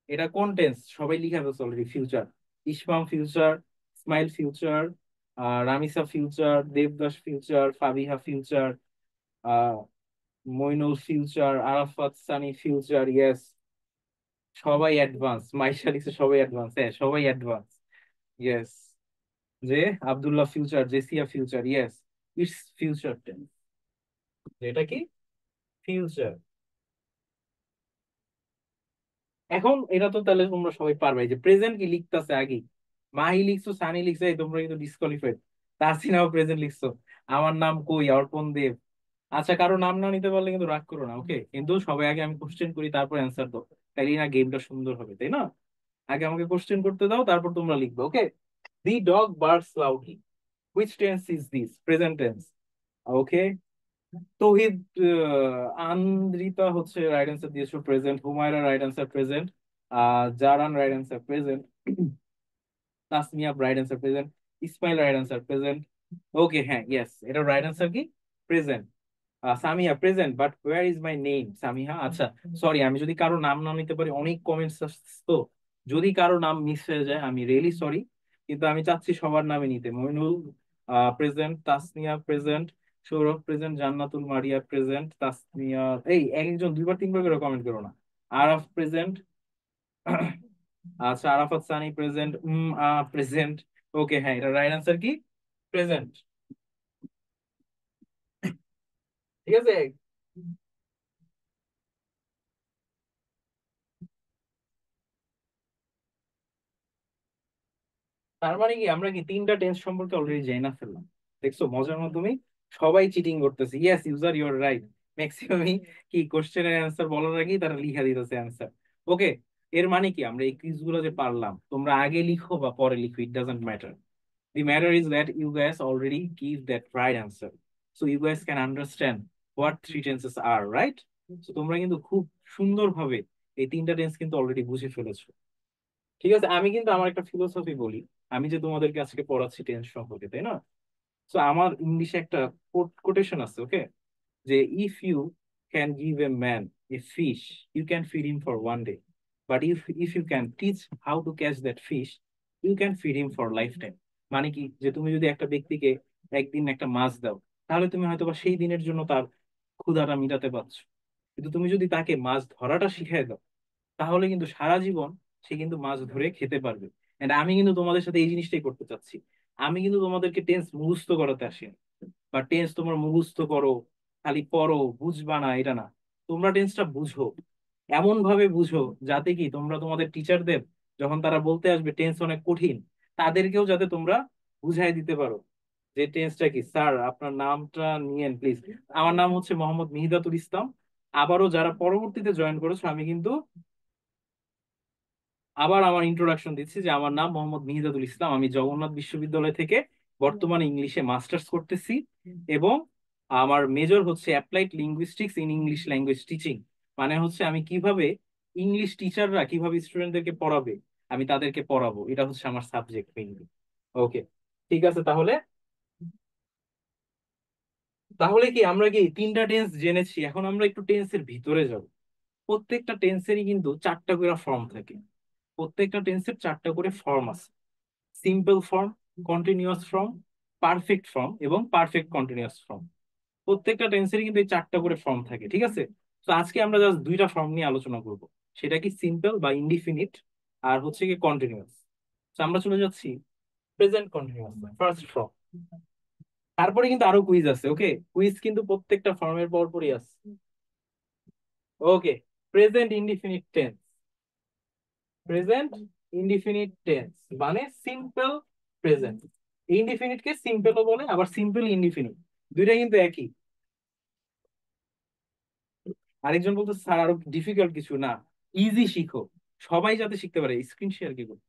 এটা কোন টেন্স? সবাই লিখা ফেলছে already. Future, Ismam future, Ismail future, Ramisa future, Debdas future, Fabiha future, uh Moinul future, Arafat Sani future. Yes, সবাই অ্যাডভান্স। মাইশা লিখছে সবাই অ্যাডভান্স, হ্যাঁ সবাই অ্যাডভান্স। ইয়েস, যে Abdullah future, Jesiya future. Yes, it's future tense. এটা কি? ফিউচার। এখন এটা তো তাহলে তোমরা সবাই পারবে, যে প্রেজেন্ট কি লিখতেছে আগে। মাহি লিখছো, সানি লিখছো, এই তোমরা কিন্তু ডিসকোয়ালিফাইড। তাসিনাও প্রেজেন্ট লিখছো, আমার নাম কই, অর্পণ দেব। আচ্ছা, কারো নাম না নিতে পারলে কিন্তু রাগ করো না। ওকে, কিন্তু সবাই আগে আমি কোশ্চেন করি তারপর অ্যান্সার দাও, তাইলে না গেমটা সুন্দর হবে, তাই না? আগে আমাকে কোশ্চেন করতে দাও, তারপর তোমরা লিখবে। Okay, the dog barks loudly, which tense is this? Present tense. Okay, Touhid, Andrita হচ্ছে রাইট অ্যান্সার দিয়েছো present, Humaira right answer present, Zaran right answer present, Tasmia right answer present, Ismail right answer present. Okay, হ্যাঁ ইয়েস, এটা রাইট অ্যান্সার কি? Present. Samia present, but where is my name Samiha. আচ্ছা, সরি, আমি যদি কারো নাম না নিতে পারি, অনেক কমেন্টস তো, যদি কারো নাম মিস হয়ে যায় আমি রিয়েলি সরি। কিন্তু আমি চাচ্ছি সবার নামে নিতে। Moinul present, Tasnia present, Sourav present, Jannatul Maria present, Tasnia, এই এক একজন দুইবার তিনবার করে কমেন্ট করো না। আরাফ প্রেজেন্ট। আচ্ছা, Arafat Sani present, present. Okay, হ্যাঁ, এটা রাইট আনসার কি? প্রেজেন্ট। ঠিক আছে, তার মানে কি আমরা কি তিনটা টেন্স সম্পর্কে অলরেডি জানা ফেললাম। দেখছো মজার মাধ্যমে সবাই চিটিং করতেছে। Yes user your right. ম্যাক্সিমামই কি কোশ্চেনের অ্যান্সার বলার আগেই তারা লিখা দিতেছে অ্যান্সার। ওকে, এর মানে কি আমরা এই কুইজ গুলো যে পারলাম, তোমরা আগে লিখো বা পরে লিখো, it doesn't matter. The matter is that you guys already give that right answer. So you guys can understand what three tenses are, right? So তোমরা কিন্তু খুব সুন্দরভাবে এই তিনটা টেন্স কিন্তু অলরেডি বুঝে ফেলেছো। ঠিক আছে, আমি কিন্তু আমার একটা ফিলোসফি বলি। আমি যে তোমাদেরকে আজকে পড়াচ্ছি টেন্স সম্পর্কে, তাই না? তো আমার ইংলিশে একটা কোটেশন আছে, ওকে, যে if you can give a man a fish you can feed him for one day, but if you can teach how to catch that fish you can feed him for lifetime. মানে কি, যে তুমি যদি একটা ব্যক্তিকে একদিন একটা মাছ দাও, তাহলে তুমি হয়তো বা সেই দিনের জন্য তার ক্ষুধাটা মিটাতে পারছো। কিন্তু তুমি যদি তাকে মাছ ধরাটা শিখাই দাও, তাহলে কিন্তু সারা জীবন সে কিন্তু মাছ ধরে খেতে পারবে। এন্ড আমি কিন্তু তোমাদের সাথে এই জিনিসটাই করতে চাচ্ছি। আমি কিন্তু তোমাদেরকে টেন্স মুখস্থ করাতে আসিনি, বা টেন্স তোমরা মুখস্থ করো, খালি পড়ো, বুঝবা না এটা না। তোমরা টেন্সটা বুঝো, এমন ভাবে বুঝো যাতে কি তোমরা তোমাদের টিচারদের যখন তারা বলতে আসবে টেন্স অনেক কঠিন, তাদেরকেও যাতে তোমরা বুঝাই দিতে পারো যে টেন্সটা কি। স্যার আপনার নামটা নিয়েন প্লিজ। আমার নাম হচ্ছে মোহাম্মদ মিহিদাতুল ইসলাম। আবারও যারা পরবর্তীতে জয়েন করেছো, আমি কিন্তু আবার আমার ইন্ট্রোডাকশন দিচ্ছি যে আমার নাম মোহাম্মদ মিহিদাতুল ইসলাম। আমি জগন্নাথ বিশ্ববিদ্যালয় থেকে বর্তমানে ইংলিশে মাস্টার্স করতেছি, এবং আমার মেজর হচ্ছে applied linguistics in English language teaching. মানে হচ্ছে আমি কিভাবে ইংলিশ টিচাররা কিভাবে স্টুডেন্টদেরকে পড়াবে, আমি তাদেরকে পড়াবো, এটা হচ্ছে আমার সাবজেক্ট মেইনলি। ওকে, ঠিক আছে। তাহলে তাহলে কি আমরা কি তিনটা টেন্স জেনেছি, এখন আমরা একটু টেন্সের ভিতরে যাব। প্রত্যেকটা টেন্সেরই কিন্তু চারটা করে ফর্ম থাকে। প্রত্যেকটা টেন্সের চারটা করে ফর্ম আছে: simple form, continuous form, perfect form এবং পারফেক্ট কন্টিনিউয়াস ফর্ম। প্রত্যেকটা টেন্সেরই কিন্তু এই চারটা করে ফর্ম থাকে, ঠিক আছে? তো আজকে আমরা জাস্ট দুইটা ফর্ম নিয়ে আলোচনা করব। সেটা কি সিম্পল বা ইনডিফিনিট, আর হচ্ছে কি কন্টিনিউয়াস। তো আমরা চলে যাচ্ছি প্রেজেন্ট কন্টিনিউয়াস ফার্স্ট ফর্ম। তারপরে কিন্তু আরো কুইজ আছে, ওকে? কুইজ কিন্তু প্রত্যেকটা ফর্মের পর পরই আছে। Okay, present indefinite tense. Present indefinite tense মানে সিম্পল প্রেজেন্ট। ইনডিফিনিট কে সিম্পলও বলে, আবার সিম্পল ইনডিফিনিট দুইটা কিন্তু একই। আরেকজন বলতো স্যার আরো ডিফিকাল্ট কিছু না, ইজি শিখো, সবাই যাতে শিখতে পারে। স্ক্রিন শেয়ার কি করো?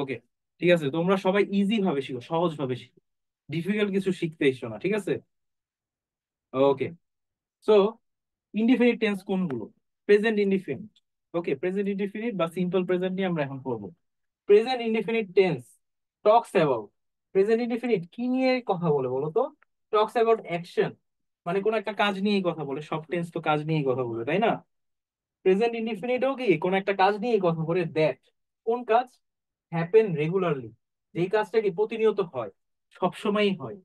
ওকে, ঠিক আছে, তোমরা সবাই ইজি ভাবে শিখো, সহজ ভাবে শিখো, ডিফিকাল্ট কিছু শিখতে এসো না, ঠিক আছে? ওকে, সো ইনডিফিনিট টেন্স কোনগুলো? Present indefinite. Okay, present indefinite বা সিম্পল প্রেজেন্ট নিয়ে আমরা এখন পড়বো। Present indefinite tense talks about, present indefinite কি নিয়ে কথা বলে বলো তো? টক্স অ্যাবাউট অ্যাকশন, মানে কোন একটা কাজ নিয়েই কথা বলে। সব টেন্স তো কাজ নিয়েই কথা বলে, তাই না? প্রেজেন্ট ইনডিফিনিটও কি কোন একটা কাজ নিয়েই কথা বলে। দ্যাট, কোন কাজ? হ্যাপেন রেগুলারলি, যেই কাজটা কি প্রতিনিয়ত হয়, সব সময়ই হয়,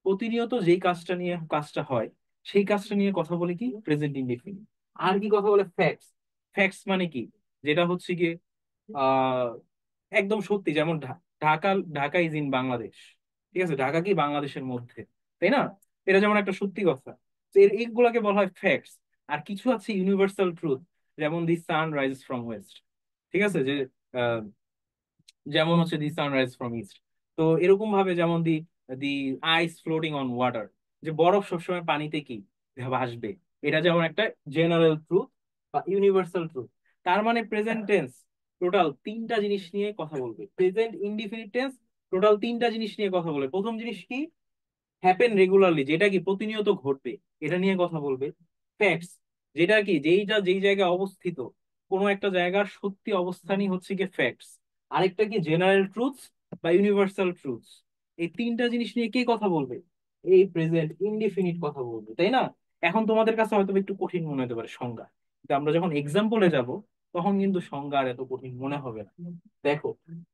প্রতিনিয়ত যেই কাজটা নিয়ে কাজটা হয়, সেই কাজটা নিয়ে কথা বলে কি প্রেজেন্ট ইনডিফিনিট। আর কি কথা বলে? ফ্যাক্টস। ফ্যাক্টস মানে কি? যেটা হচ্ছে গিয়ে আহ একদম সত্যি, যেমন ঢাকা, ঢাকা ইজ ইন বাংলাদেশ। ঠিক আছে, ঢাকা কি বাংলাদেশের মধ্যে, তাই না? এটা যেমন একটা সত্যি কথা। তো এইগুলাকে বলা হয় ফ্যাক্টস। আর কিছু আছে ইউনিভার্সাল ট্রুথ, যেমন দি সান রাইজেস ফ্রম ওয়েস্ট। ঠিক আছে, যে আহ, যেমন হচ্ছে দি সানরাইজ ফ্রম ইস্ট। তো এরকম ভাবে যেমন দি দি আইস ফ্লোটিং অন ওয়াটার, যে বরফ সবসময় পানিতে কি ভাসবে, এটা যেমন একটা জেনারেল ট্রুথ বা ইউনিভার্সাল ট্রুথ। তার মানে প্রেজেন্ট টেন্স টোটাল তিনটা জিনিস নিয়ে কথা বলবে। প্রেজেন্ট ইনডিফিনিট টেন্স টোটাল তিনটা জিনিস নিয়ে কথা বলে। প্রথম জিনিস কি? হ্যাপেন রেগুলারলি, যেটা কি প্রতিনিয়ত ঘটবে, এটা নিয়ে কথা বলবে। ফ্যাক্টস, যেটা কি যেইটা যেই জায়গায় অবস্থিত, কোনো একটা জায়গার সত্যি অবস্থানই হচ্ছে কি ফ্যাক্টস। আরেকটা কি জেনারেল ট্রুথস বা ইউনিভার্সাল ট্রুথস। এই তিনটা জিনিস নিয়ে কে কথা বলবে? এই প্রেজেন্ট ইনডিফিনিট কথা বলবে, তাই না? এখন তোমাদের কাছে হয়তো একটু কঠিন মনে হতে পারে সংজ্ঞা, কিন্তু আমরা যখন এক্সাম্পলে যাব তখন কিন্তু সংজ্ঞা আর এত কঠিন মনে হবে না। দেখো,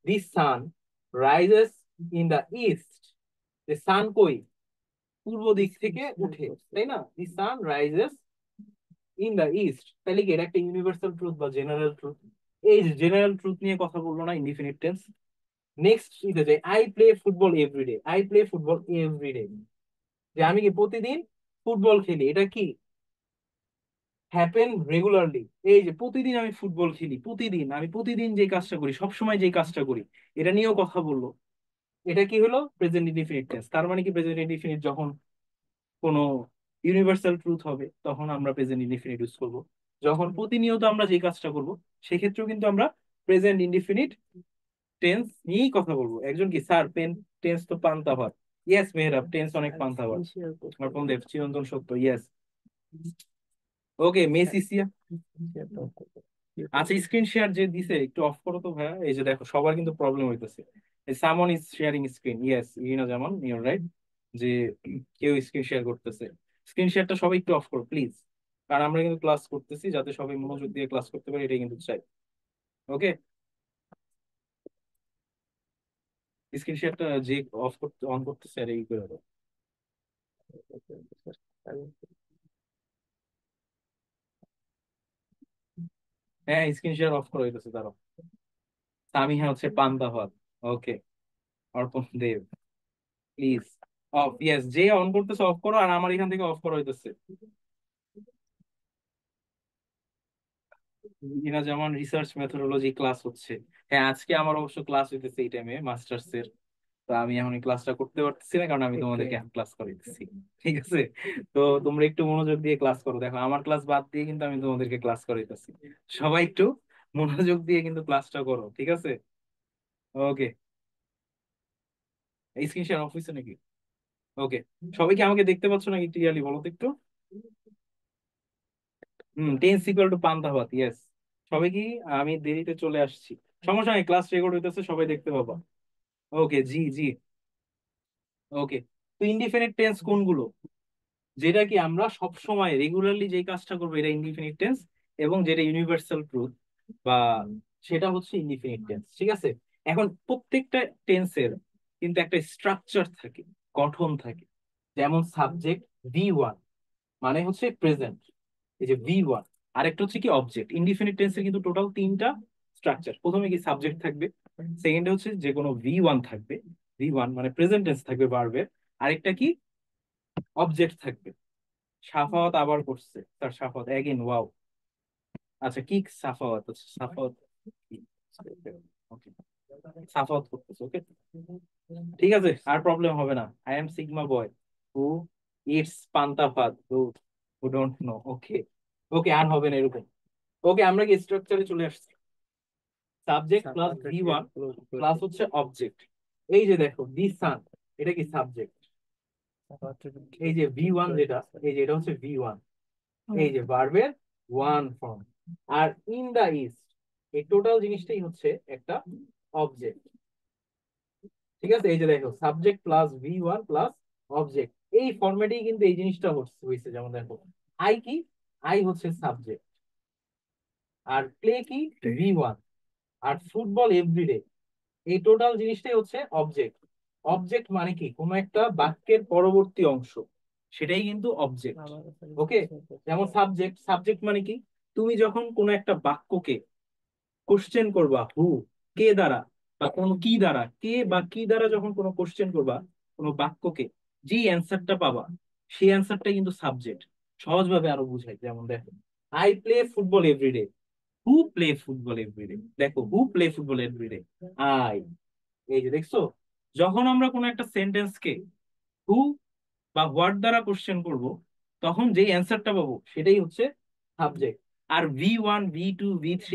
the sun rises in the east, যে সান কই? পূর্ব দিক থেকে উঠে, তাই না? The sun rises in the east, তাহলে কি এটা একটা ইউনিভার্সাল ট্রুথ বা জেনারেল ট্রুথ? এই জেনারেল ট্রুথ নিয়ে কথা বললো না ইনডিফিনিট টেন্স। নেক্সট ইতে যাই, I play football everyday. I play football everyday, যে আমি কি প্রতিদিন ফুটবল খেলি, এটা কি হ্যাপেন রেগুলারলি, এই যে প্রতিদিন আমি ফুটবল খেলি, প্রতিদিন আমি প্রতিদিন যে কাজটা করি, সবসময় যে কাজটা করি, এটা নিয়েও কথা বললো। এটা কি হলো? Present indefinite tense. তার মানে কি, প্রেজেন্ট ইনডিফিনিট যখন কোনো ইউনিভার্সাল ট্রুথ হবে তখন আমরা প্রেজেন্ট ইনডিফিনিট ইউজ করব। যখন প্রতিনিয়ত আমরা যে কাজটা করব সেক্ষেত্রেও কিন্তু আমরা প্রেজেন্ট ইনডিফিনিট টেন্স নিয়েই কথা বলবো। একজন কি স্যার, পেন টেন্স তো পান্তা ভাত। ইয়েস মেহরাব, টেন্স অনেক পান্তা ভাত। স্ক্রিন শেয়ার করতে অর্পণ হবে। দেব, চিরন্তন সত্য, ইয়েস। ওকে মেসিসিয়া। শেয়ারটা অফ করতে হবে। আচ্ছা স্ক্রিন শেয়ার যে দিছে একটু অফ করো তো ভাইয়া, এই যে দেখো সবার কিন্তু প্রবলেম হইতেছে। Someone is sharing screen, yes Irina Zaman, your right, যে কেউ স্ক্রিন শেয়ার করতেছে। স্ক্রিন শেয়ারটা সবাই একটু অফ করো প্লিজ, কারণ আমরা কিন্তু ক্লাস করতেছি, যাতে সবাই মনোযোগ দিয়ে ক্লাস করতে পারে এটাই কিন্তু চাই। ওকে, স্ক্রিন শেয়ারটা যে অফ করতে অন করতেছে আর এই করে দাও। হ্যাঁ স্ক্রিন শেয়ার অফ করা হইতেছে তারা। সামিহা হচ্ছে পান্তা ভাত। ওকে, অর্পণ দেব প্লিজ অফ, ইয়েস যে অন করতেছে অফ করো, আর আমার এখান থেকে অফ করা হইতেছে। ইনা যেমন রিসার্চ মেথোডোলজি ক্লাস হচ্ছে। হ্যাঁ আজকে আমার অবশ্য ক্লাস হইতেছে এই টাইমে মাস্টার্স এর। তো আমি এখন এই ক্লাসটা করতে পারতেছি না, কারণ আমি ওকে। তোমাদেরকে ক্লাস করাইতেছি। ঠিক আছে, তো তোমরা একটু মনোযোগ দিয়ে ক্লাস করো। দেখো আমার ক্লাস বাদ দিয়ে কিন্তু আমি তোমাদেরকে ক্লাস করাইতেছি। সবাই একটু মনোযোগ দিয়ে কিন্তু ক্লাসটা করো, ঠিক আছে? ওকে, স্ক্রিন শেয়ার অফ হয়েছে নাকি? ওকে, সবাই কি আমাকে দেখতে পাচ্ছ নাকি ক্লিয়ারলি বলো তো একটু। টেন্স ইকুয়াল টু পান্তা ভাত, ইয়েস। সবাই কি, আমি দেরিতে চলে আসছি, সমস্যা নেই, ক্লাস রেকর্ড হইতেছে, সবাই দেখতে পাবা। ওকে জি জি। ওকে, তো ইনডিফিনিট টেন্স কোনগুলো? যেটা কি আমরা সব সময় রেগুলারলি যে কাজটা করবো এটা ইনডিফিনিট টেন্স, এবং যেটা ইউনিভার্সাল ট্রুথ বা সেটা হচ্ছে ইনডিফিনিট টেন্স, ঠিক আছে? এখন প্রত্যেকটা টেন্সের কিন্তু একটা স্ট্রাকচার থাকে, গঠন থাকে। যেমন সাবজেক্ট V1 মানে হচ্ছে প্রেজেন্ট, এই যে V1। আরেকটা হচ্ছে কি অবজেক্ট। ইনডিফিনিট টেন্সের কিন্তু টোটাল তিনটা স্ট্রাকচার। প্রথমে কি সাবজেক্ট থাকবে, সেকেন্ডে হচ্ছে যে কোনো V1 থাকবে, V1 মানে প্রেজেন্ট টেন্স থাকবে ভার্বের। আরেকটা কি, অবজেক্ট থাকবে। সাফাওয়াত আবার করছে, তার সাফাওয়াত এগেন, ওয়াও। আচ্ছা কি সাফাওয়াত, আচ্ছা সাফাওয়াত ওকে, সাফাওয়াত করতেছে, ওকে ঠিক আছে, আর প্রবলেম হবে না। I M sigma boy who it's পান্তা ভাত, হু ডোন্ট নো, ওকে। ওকে আর হবে না এরকম। ওকে আমরা কি স্ট্রাকচারে চলে আসছি। সাবজেক্ট প্লাস V1 প্লাস হচ্ছে অবজেক্ট। এই যে দেখো দি সান, এটা কি সাবজেক্ট। এই যে V1 যেটা, এই যে এটা হচ্ছে V1, এই যে ভার্বের ওয়ান ফর্ম। আর ইন দা ইস্ট, এই টোটাল জিনিসটাই হচ্ছে একটা অবজেক্ট, ঠিক আছে? এই যে দেখো subject plus V1 plus object, এই ফরম্যাটেই কিন্তু এই জিনিসটা হয়েছে। যেমন দেখো আই কি, আই হচ্ছে সাবজেক্ট, আর প্লে কি V1, আর ফুটবল এভরিডে, এই টোটাল জিনিসটাই হচ্ছে অবজেক্ট। অবজেক্ট মানে কি, কোনো একটা বাক্যের পরবর্তী অংশ, সেটাই কিন্তু অবজেক্ট। ওকে, যেমন সাবজেক্ট, সাবজেক্ট মানে কি, তুমি যখন কোনো একটা বাক্যকে কোশ্চেন করবা হু, কে দ্বারা, বা কোন কি দ্বারা, কে বা কি দ্বারা যখন কোনো কোশ্চেন করবা কোনো বাক্যকে, যে অ্যান্সারটা পাবা সেই অ্যান্সারটা কিন্তু সাবজেক্ট। সহজভাবে আরো বুঝাই, যেমন দেখো I play football everyday, who play football everyday. দেখো who play football everyday, I. এই যে দেখছো, যখন আমরা কোনো একটা সেন্টেন্সকে হু বা হোয়াট দ্বারা কোশ্চেন করব, তখন যে অ্যান্সারটা পাবো সেটাই হচ্ছে সাবজেক্ট। আর V1 V2 V3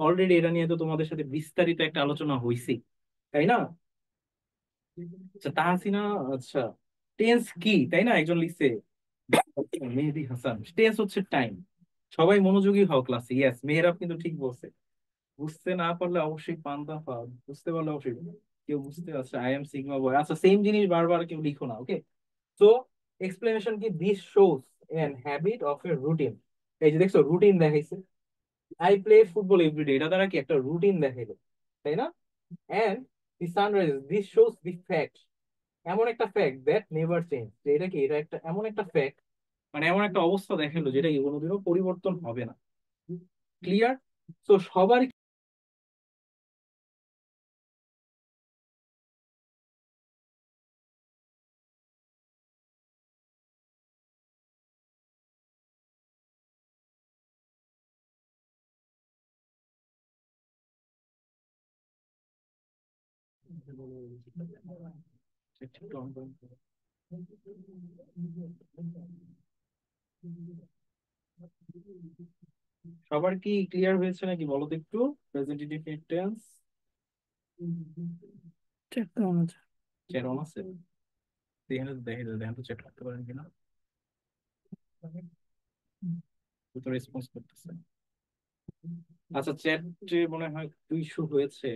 অলরেডি এটা নিয়ে তো তোমাদের সাথে বিস্তারিত একটা আলোচনা হয়েছে, তাই না? আচ্ছা তাহসিনা, আচ্ছা টেন্স কি, তাই না, একজন লিখছে, মেহেদি হাসান, টেন্স হচ্ছে টাইম। সবাই মনোযোগী হও ক্লাসে, ইয়েস মেহরাব কিন্তু ঠিক বলছে। বুঝতে না পারলে অবশ্যই পান্তা পাও, বুঝতে পারলে অবশ্যই। কেউ বুঝতে পারছে, আই এম সিগমা বয়, আচ্ছা সেম জিনিস বারবার কেউ লিখো না, ওকে। তো এক্সপ্লেনেশন কি, this shows an habit of a routine. এই যে দেখছো রুটিন দেখাইছে, আই প্লে ফুটবল এভরিডে, এটা দ্বারা কি একটা রুটিন দেখাইলো, তাই না? And the sunrise, this shows the fact, এমন একটা ফ্যাক্ট দ্যাট নেভার চেঞ্জ, এটা কি, এটা একটা এমন একটা ফ্যাক্ট, মানে এমন একটা অবস্থা দেখালো যেটা কি কোনোদিনও পরিবর্তন হবে না। ক্লিয়ার? তো সবার সবার কি ক্লিয়ার হয়েছে নাকি বলো তো একটু? প্রেজেন্ট ইনডিফিনিট টেন্স চেক কেমন আছে? চ্যাট অন আছে? দেখেন তো, দেখে দেখেন তো চ্যাট করতে পারেন কিনা। ও তো রেসপন্স করতেছে। আচ্ছা, চ্যাটে মনে হয় একটু ইস্যু হয়েছে।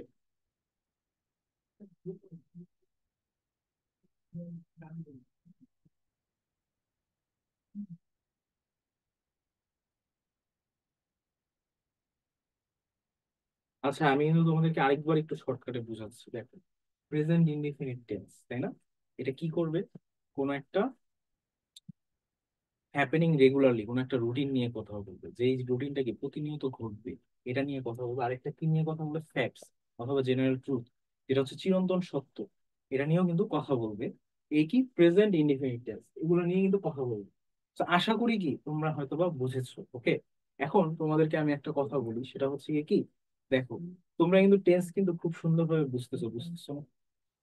আচ্ছা, আমি কিন্তু তোমাদেরকে আরেকবার একটু শর্টকাটে বুঝাচ্ছি। দেখো, প্রেজেন্ট ইনডিফিনিট টেন্স, তাই না? এটা কি করবে? কোন একটা হ্যাপেনিং রেগুলারলি, কোন একটা রুটিন নিয়ে কথা বলবে, যে এই রুটিনটা কি প্রতিনিয়ত ঘটবে, এটা নিয়ে কথা বলবে। আরেকটা কি নিয়ে কথা বলবে? ফ্যাক্টস অথবা জেনারেল ট্রুথ, যেটা হচ্ছে চিরন্তন সত্য, এটা নিয়েও কিন্তু কথা বলবে। এই কি প্রেজেন্ট ইনডিফিনিট টেন্স, এগুলো নিয়ে কিন্তু কথা বলবে। তো আশা করি কি তোমরা হয়তোবা বুঝেছো। ওকে, এখন তোমাদেরকে আমি একটা কথা বলি, সেটা হচ্ছে কি, দেখো, তোমরা কিন্তু টেন্স কিন্তু খুব সুন্দরভাবে বুঝতেছো, বুঝতেছো না?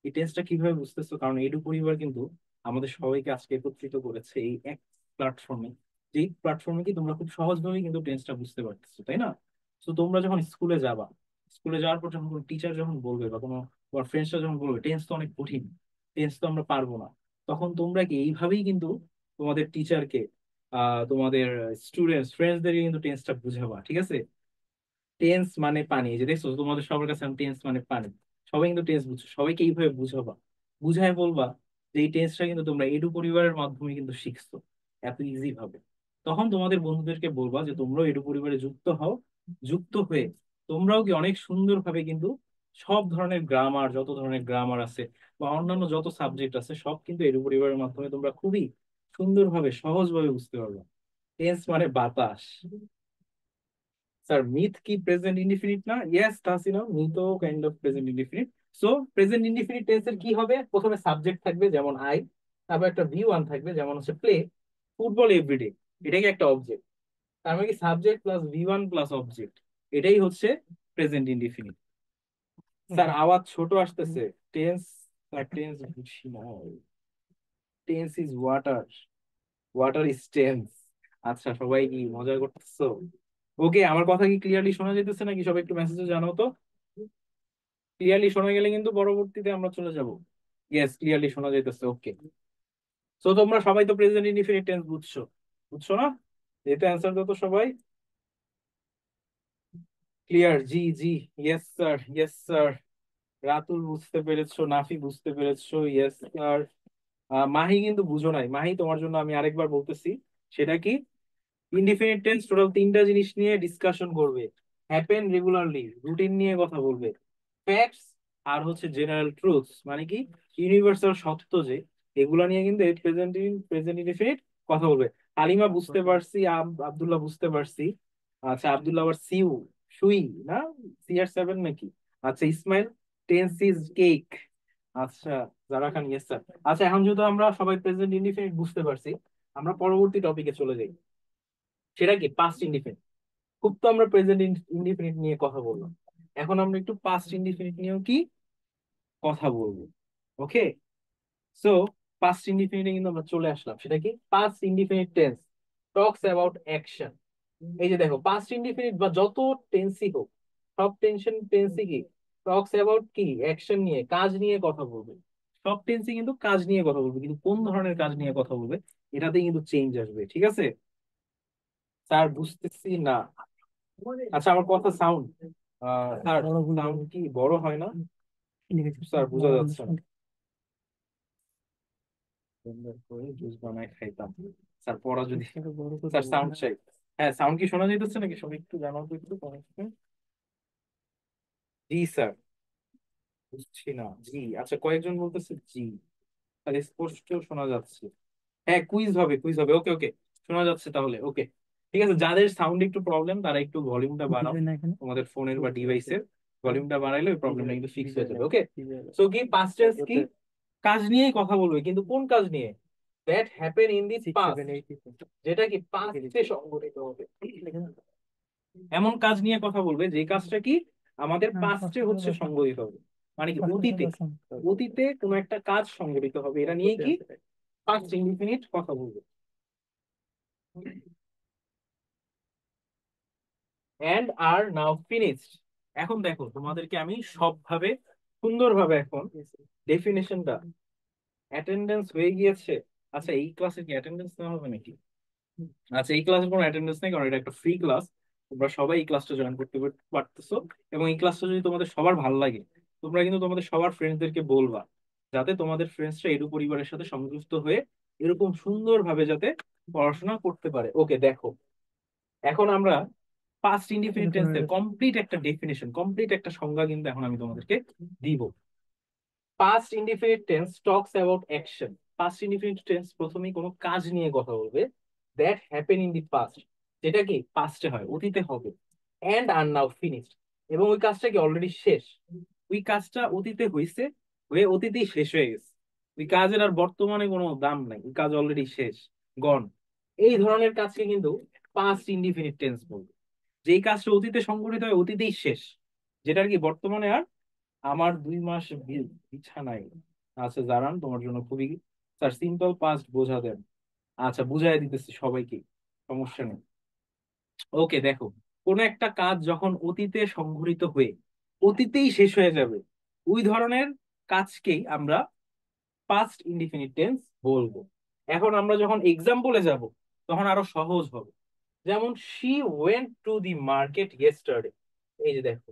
এই টেন্সটা কিভাবে বুঝতেছো? কারণ এডু পরিবার কিন্তু আমাদের সবাইকে আজকে একত্রিত করেছে এই এক প্ল্যাটফর্মে। যেই প্ল্যাটফর্মে কি তোমরা খুব সহজভাবে কিন্তু টেন্সটা বুঝতে পারতেছো, তাই না? তো তোমরা যখন স্কুলে যাবা, স্কুলে যাওয়ার পর যখন কোনো টিচার যখন বলবে বা কোনো তোমার ফ্রেন্ডসরা যখন বলবে টেন্স তো অনেক কঠিন, টেন্স তো আমরা পারবো না, তখন তোমরা কি এইভাবেই কিন্তু তোমাদের টিচারকে, তোমাদের স্টুডেন্টস ফ্রেন্ডসদেরকে কিন্তু টেন্সটা বুঝাবা, ঠিক আছে? টেন্স মানে পানি, এই যে দেখছো তোমাদের সবার কাছে টেন্স মানে পানি। সবাই কিন্তু টেন্স বুঝছো, সবাইকে এইভাবে বুঝাবা, বুঝায় বলবা যে এই টেন্সটা কিন্তু তোমরা এডু পরিবারের মাধ্যমে কিন্তু শিখছো এত ইজি ভাবে। তখন তোমাদের বন্ধুদেরকে বলবা যে তোমরাও এডু পরিবারে যুক্ত হও, যুক্ত হয়ে তোমরাও কি অনেক সুন্দরভাবে কিন্তু সব ধরনের গ্রামার, যত ধরনের গ্রামার আছে বা অন্যান্য যত সাবজেক্ট আছে, সব কিন্তু এডু পরিবারের মাধ্যমে তোমরা খুবই সুন্দরভাবে সহজভাবে বুঝতে পারবে। টেন্স মানে বাতাস। স্যার, মিথ কি প্রেজেন্ট ইনডিফিনিট না? ইয়েস তাহসিনা, মিথও kind of present indefinite. So present indefinite টেন্সের কি হবে? প্রথমে সাবজেক্ট থাকবে যেমন আই, তারপর একটা ভি ওয়ান থাকবে যেমন হচ্ছে প্লে, ফুটবল এভরিডে, এটা কি একটা অবজেক্ট? তার মানে কি subject plus V one plus object, এটাই হচ্ছে প্রেজেন্ট ইনডিফিনিট। স্যার, আওয়াজ ছোট আসতেছে। টেন্স, স্যার টেন্স বুঝি না। Tense is water, water is tense. আচ্ছা, সবাই কি মজা করতেছো? ওকে, আমার কথা কি ক্লিয়ারলি শোনা যাইতেছে নাকি? সবাই একটু মেসেজে জানাও তো। ক্লিয়ারলি শোনা গেলে কিন্তু পরবর্তীতে আমরা চলে যাব। ইয়েস, ক্লিয়ারলি শোনা যাইতেছে, ওকে। তো তোমরা সবাই তো প্রেজেন্ট ইনডিফিনিট টেন্স বুঝছো, বুঝছো না? এটা অ্যান্সার দাও তো সবাই। ক্লিয়ার? জি জি, yes sir, yes sir. Ratul বুঝতে পেরেছো, নাফি বুঝতে পেরেছো, ইয়েস স্যার। মাহি কিন্তু বুঝো নাই। মাহি, তোমার জন্য আমি আরেকবার বলতেছি। সেটা কি? ইনডিফিনিট টেন্স টোটাল তিনটা জিনিস নিয়ে ডিসকাশন করবে। হ্যাপেন রেগুলারলি, রুটিন নিয়ে কথা বলবে, ফ্যাক্টস, আর হচ্ছে জেনারেল ট্রুথস, মানে কি ইউনিভার্সাল সত্য, যে এগুলা নিয়ে কিন্তু প্রেজেন্ট ইনডিফিনিট কথা বলবে। হালিমা বুঝতে পারছি, আব্দুল্লাহ বুঝতে পারছি। আচ্ছা, আব্দুল্লাহ আবার সিউ, সুই না, CR7 নাকি? আচ্ছা, ইসমাইল, টেন্স ইজ কেক। আচ্ছা, জারা খান, ইয়েস স্যার। আচ্ছা, এখন যেহেতু আমরা সবাই প্রেজেন্ট ইনডিফিনিট বুঝতে পারছি, আমরা পরবর্তী টপিকে চলে যাই। সেটা কি পাস্ট ইনডিফিনিট। খুব তো আমরা প্রেজেন্ট ইনডিফিনিট নিয়ে কথা বললাম, এখন আমরা একটু পাস্ট ইনডিফিনিট নিয়েও কি কথা বলবো। ওকে, সো পাস্ট ইনডিফিনিটে কিন্তু আমরা চলে আসলাম। সেটা কি? Past indefinite tense talks about action. এই যে দেখো, পাস্ট ইনডিফিনিট বা যত টেন্সই হোক, সব টেন্সই কি টকস অ্যাবাউট কি অ্যাকশন নিয়ে, কাজ নিয়ে কথা বলবে। সব টেন্সই কিন্তু কাজ নিয়ে কথা বলবে, কিন্তু কোন ধরনের কাজ নিয়ে কথা বলবে এটাতে কিন্তু চেঞ্জ আসবে, ঠিক আছে? স্যার বুঝতেছি না। আচ্ছা, আমার কথা সাউন্ড, স্যার বড় ভুল সাউন্ড করে কি বড় হয় না? লিখেছি, স্যার বোঝা বড় যাচ্ছে না। understand। সুন্দর করে জুস বানায় খাইতাম। স্যার পড়া যদি, আচ্ছা, বড় করে স্যার বলবো। সাউন্ড চাই। হ্যাঁ, সাউন্ড কি শোনা যাইতেছে নাকি? সবাই একটু জানাও তো একটু comment এ। জি স্যার, বুঝছি না জি। আচ্ছা, কয়েকজন বলতেছে জি, আর স্পষ্ট শোনা যাচ্ছে। হ্যাঁ, কুইজ হবে, কুইজ হবে, ওকে ওকে, শোনা যাচ্ছে তাহলে, ওকে। ঠিক আছে, যাদের সাউন্ড একটু প্রবলেম তারা একটু ভলিউমটা বাড়াও, দিবে না এখানে। তোমাদের ফোনের বা ডিভাইসের ভলিউমটা বাড়াইলে ওই প্রবলেমটা কিন্তু ফিক্স হয়ে যাবে, ওকে। দিবে না। সো কি পাস্ট টেন্স কি কাজ নিয়েই কথা বলবে, কিন্তু কোন কাজ নিয়ে? That happen in the 6 7 past, 8 যেটা কি পাস্টে সংঘটিত হবে, এমন কাজ নিয়ে কথা বলবে যে কাজটা কি আমাদের না, পাস্টে কষ্ট করে হচ্ছে বসো। সংঘটিত হবে। মানে কি অতীতে, অতীতে কোনো একটা কাজ সংঘটিত হবে, এটা নিয়ে কি পাস্ট ইনডিফিনিট কথা বলবো। এন্ড আর নাও ফিনিশড। এখন দেখো তোমাদেরকে আমি সবভাবে সুন্দরভাবে এখন ডেফিনেশনটা, অ্যাটেন্ডেন্স হয়ে গিয়েছে। আচ্ছা এই ক্লাসে কি অ্যাটেন্ডেন্স নেওয়া হবে নাকি? আচ্ছা এই ক্লাসের কোনো অ্যাটেন্ডেন্স নেই, কারণ এটা একটা ফ্রি ক্লাস। তোমরা সবাই এই ক্লাসটা জয়েন করতে পারতেছো, এবং এই ক্লাসটা যদি তোমাদের সবার ভালো লাগে, তোমরা কিন্তু তোমাদের সবার ফ্রেন্ডসদেরকে বলবা, যাতে তোমাদের ফ্রেন্ডসরা এডু পরিবারের সাথে সংযুক্ত হয়ে এরকম সুন্দরভাবে যাতে পড়াশোনা করতে পারে। ওকে দেখো, এখন আমরা পাস্ট ইনডিফিনিট টেন্সের কমপ্লিট একটা ডেফিনেশন, কমপ্লিট একটা সংজ্ঞা কিন্তু এখন আমি তোমাদেরকে দিব। Past indefinite tense talks about action. Past indefinite tense প্রথমেই কোনো কাজ নিয়ে কথা বলবে that happen in the past, যেটা কি পাস্টে হয়, অতীতে হবে, এন্ড আর নাও ফিনিশড, এবং ওই কাজটা কি অলরেডি শেষ। ওই কাজটা অতীতে হয়েছে, হয়ে অতীতেই শেষ হয়ে গেছে, ওই কাজের আর বর্তমানে কোনো দাম নাই, ওই কাজ অলরেডি শেষ, গন। এই ধরনের কাজকে কিন্তু পাস্ট ইনডিফিনিট টেন্স বলবে। যেই কাজটা অতীতে সংঘটিত হয়, অতীতেই শেষ, যেটার কি বর্তমানে আর, আমার 2 মাস বিছানায়। আচ্ছা জানান তোমার জন্য খুবই, স্যার সিম্পল পাস্ট বোঝা দেন। আচ্ছা বুঝাই দিতেছি সবাইকে, সমস্যা নেই। ওকে দেখো, কোন একটা কাজ যখন অতীতে সংঘটিত হয়ে অতীতেই শেষ হয়ে যাবে, ওই ধরনের কাজকেই আমরা পাস্ট ইনডিফিনিট টেন্স বলবো। এখন আমরা যখন এক্সাম্পলে যাব, তখন আরো সহজ হবে। যেমন she went to the market yesterday. এই যে দেখো,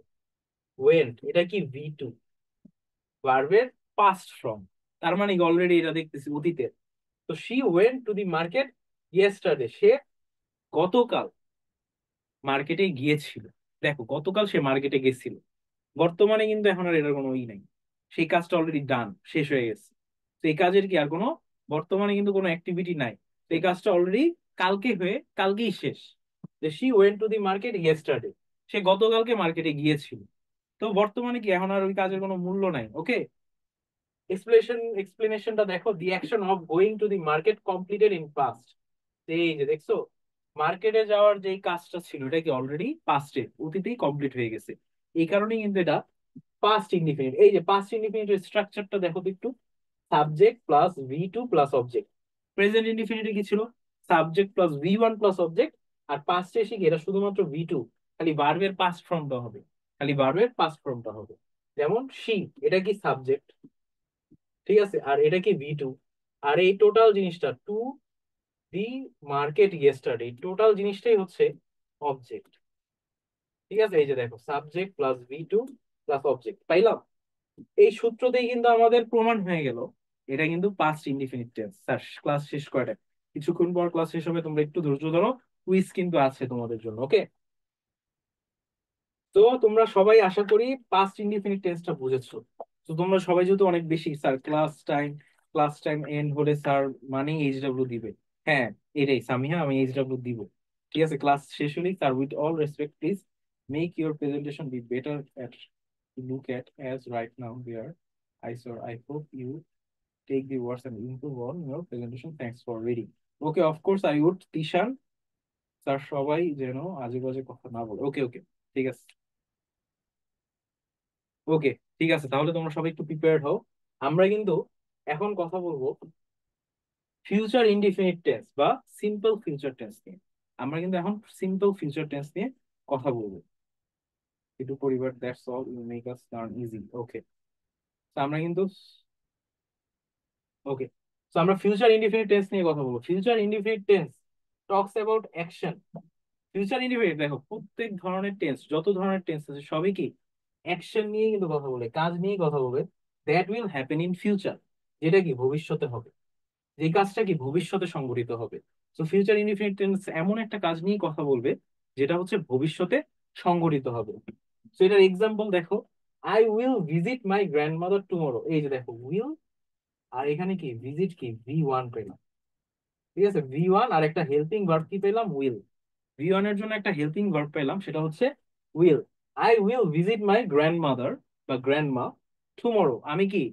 ওয়েন্ট এটা কি V2, ভার্বের পাস্ট ফর্ম, তার মানে অলরেডি এটা দেখতেছি অতীতের। তো she went to the market yesterday, সে গতকাল মার্কেটে গিয়েছিল। দেখো গতকাল সে মার্কেটে গেছিল, বর্তমানে কিন্তু এখন আর এটার কোনো ই নাই, সেই কাজটা অলরেডি ডান, শেষ হয়ে গেছে। তো এই কাজের কি আর কোনো বর্তমানে কিন্তু কোনো অ্যাক্টিভিটি নাই, তো এই কাজটা অলরেডি কালকে হয়ে কালকেই শেষ। যে she went to the market yesterday, সে গতকালকে মার্কেটে গিয়েছিল, তো বর্তমানে কি এখন আর ওই কাজের কোনো মূল্য নাই। ওকে, এক্সপ্লেনেশনটা দেখো, দি action of going to the market completed in past. এই যে দেখছো, মার্কেটে যাওয়ার যে কাজটা ছিল, এটা কি অলরেডি পাস্টে, অতীতেই কমপ্লিট হয়ে গেছে, এই কারণেই কিন্তু এটা পাস্ট ইনডিফিনিট। এই যে পাস্ট ইনডিফিনিটের স্ট্রাকচারটা দেখো তো একটু, subject plus V2 plus object. Present ইনডিফিনিটে কি ছিল, subject plus V1 plus object. আর পাস্টে এসে কি এটা শুধুমাত্র V2, খালি ভার্বের পাস্ট ফর্মটা হবে, খালি ভার্বের পাস্ট ফর্মটা হবে। যেমন শি, এটা কি সাবজেক্ট, ঠিক আছে, আর এটা কি V2, আর এই টোটাল জিনিসটা two the market yesterday, total জিনিসটাই হচ্ছে অবজেক্ট। ঠিক আছে, এই যে দেখো subject plus V2 plus object পাইলাম। এই সূত্রতেই কিন্তু আমাদের প্রমাণ হয়ে গেল এটা কিন্তু past indefinite tense. Sir class শেষ কয়টা, কিছুক্ষণ পর ক্লাস শেষ হবে, তোমরা একটু ধৈর্য ধরো, কুইজ কিন্তু আছে তোমাদের জন্য। ওকে, তো তোমরা সবাই আশা করি পাস্ট ইনডিফিনিট টেন্সটা বুঝেছো। তো তোমরা সবাই যেহেতু অনেক বেশি, স্যার ক্লাস টাইম এন্ড হলে স্যার মানে HW দিবে, হ্যাঁ এটাই সামিহা, আমি HW দিব। ঠিক আছে, ক্লাস শেষ হলেই sir, with all respect please make your presentation be better at look at as right now there. I hope you take the words and improve on your presentation. Thanks for reading. Okay, of course I would. Tishan, sir সবাই যেন আজে বাজে কথা না বলে। ওকে ওকে, ঠিক আছে। ওকে, ঠিক আছে, তাহলে তোমরা সবাই একটু প্রিপেয়ার্ড হও। আমরা কিন্তু এখন কথা বলবো ফিউচার ইনডিফিনিট টেন্স বা সিম্পল ফিউচার টেন্স নিয়ে। আমরা কিন্তু এখন সিম্পল ফিউচার টেন্স নিয়ে কথা বলবো। একটু পরিবার, that's all you make us learn easy. Okay, তো আমরা কিন্তু, ওকে, তো আমরা ফিউচার ইনডিফিনিট টেন্স নিয়ে কথা বলবো। Future indefinite tense talks about action. Future indefinite দেখো, প্রত্যেক ধরনের টেন্স, যত ধরনের টেন্স আছে সবই কি অ্যাকশন নিয়ে কিন্তু কথা বলে, কাজ নিয়ে কথা বলে, that will happen in future, যেটা কি ভবিষ্যতে হবে, যে কাজটা কি ভবিষ্যতে সংঘটিত হবে। তো ফিউচার ইনডিফিনিট টেন্স এমন একটা কাজ নিয়ে কথা বলবে যেটা হচ্ছে ভবিষ্যতে সংঘটিত হবে। তো এটার এক্সাম্পল দেখো, I will visit my grandmother tomorrow. এই যে দেখো উইল, আর এখানে কি ভিজিট কি V1 পেলাম, ঠিক আছে, V1, আর একটা হেল্পিং ভার্ব কি পেলাম, উইল। V1 এর জন্য একটা হেল্পিং ভার্ব পেলাম, সেটা হচ্ছে will. I will visit my grandmother বা গ্র্যান্ডমা টুমরো, আমি কি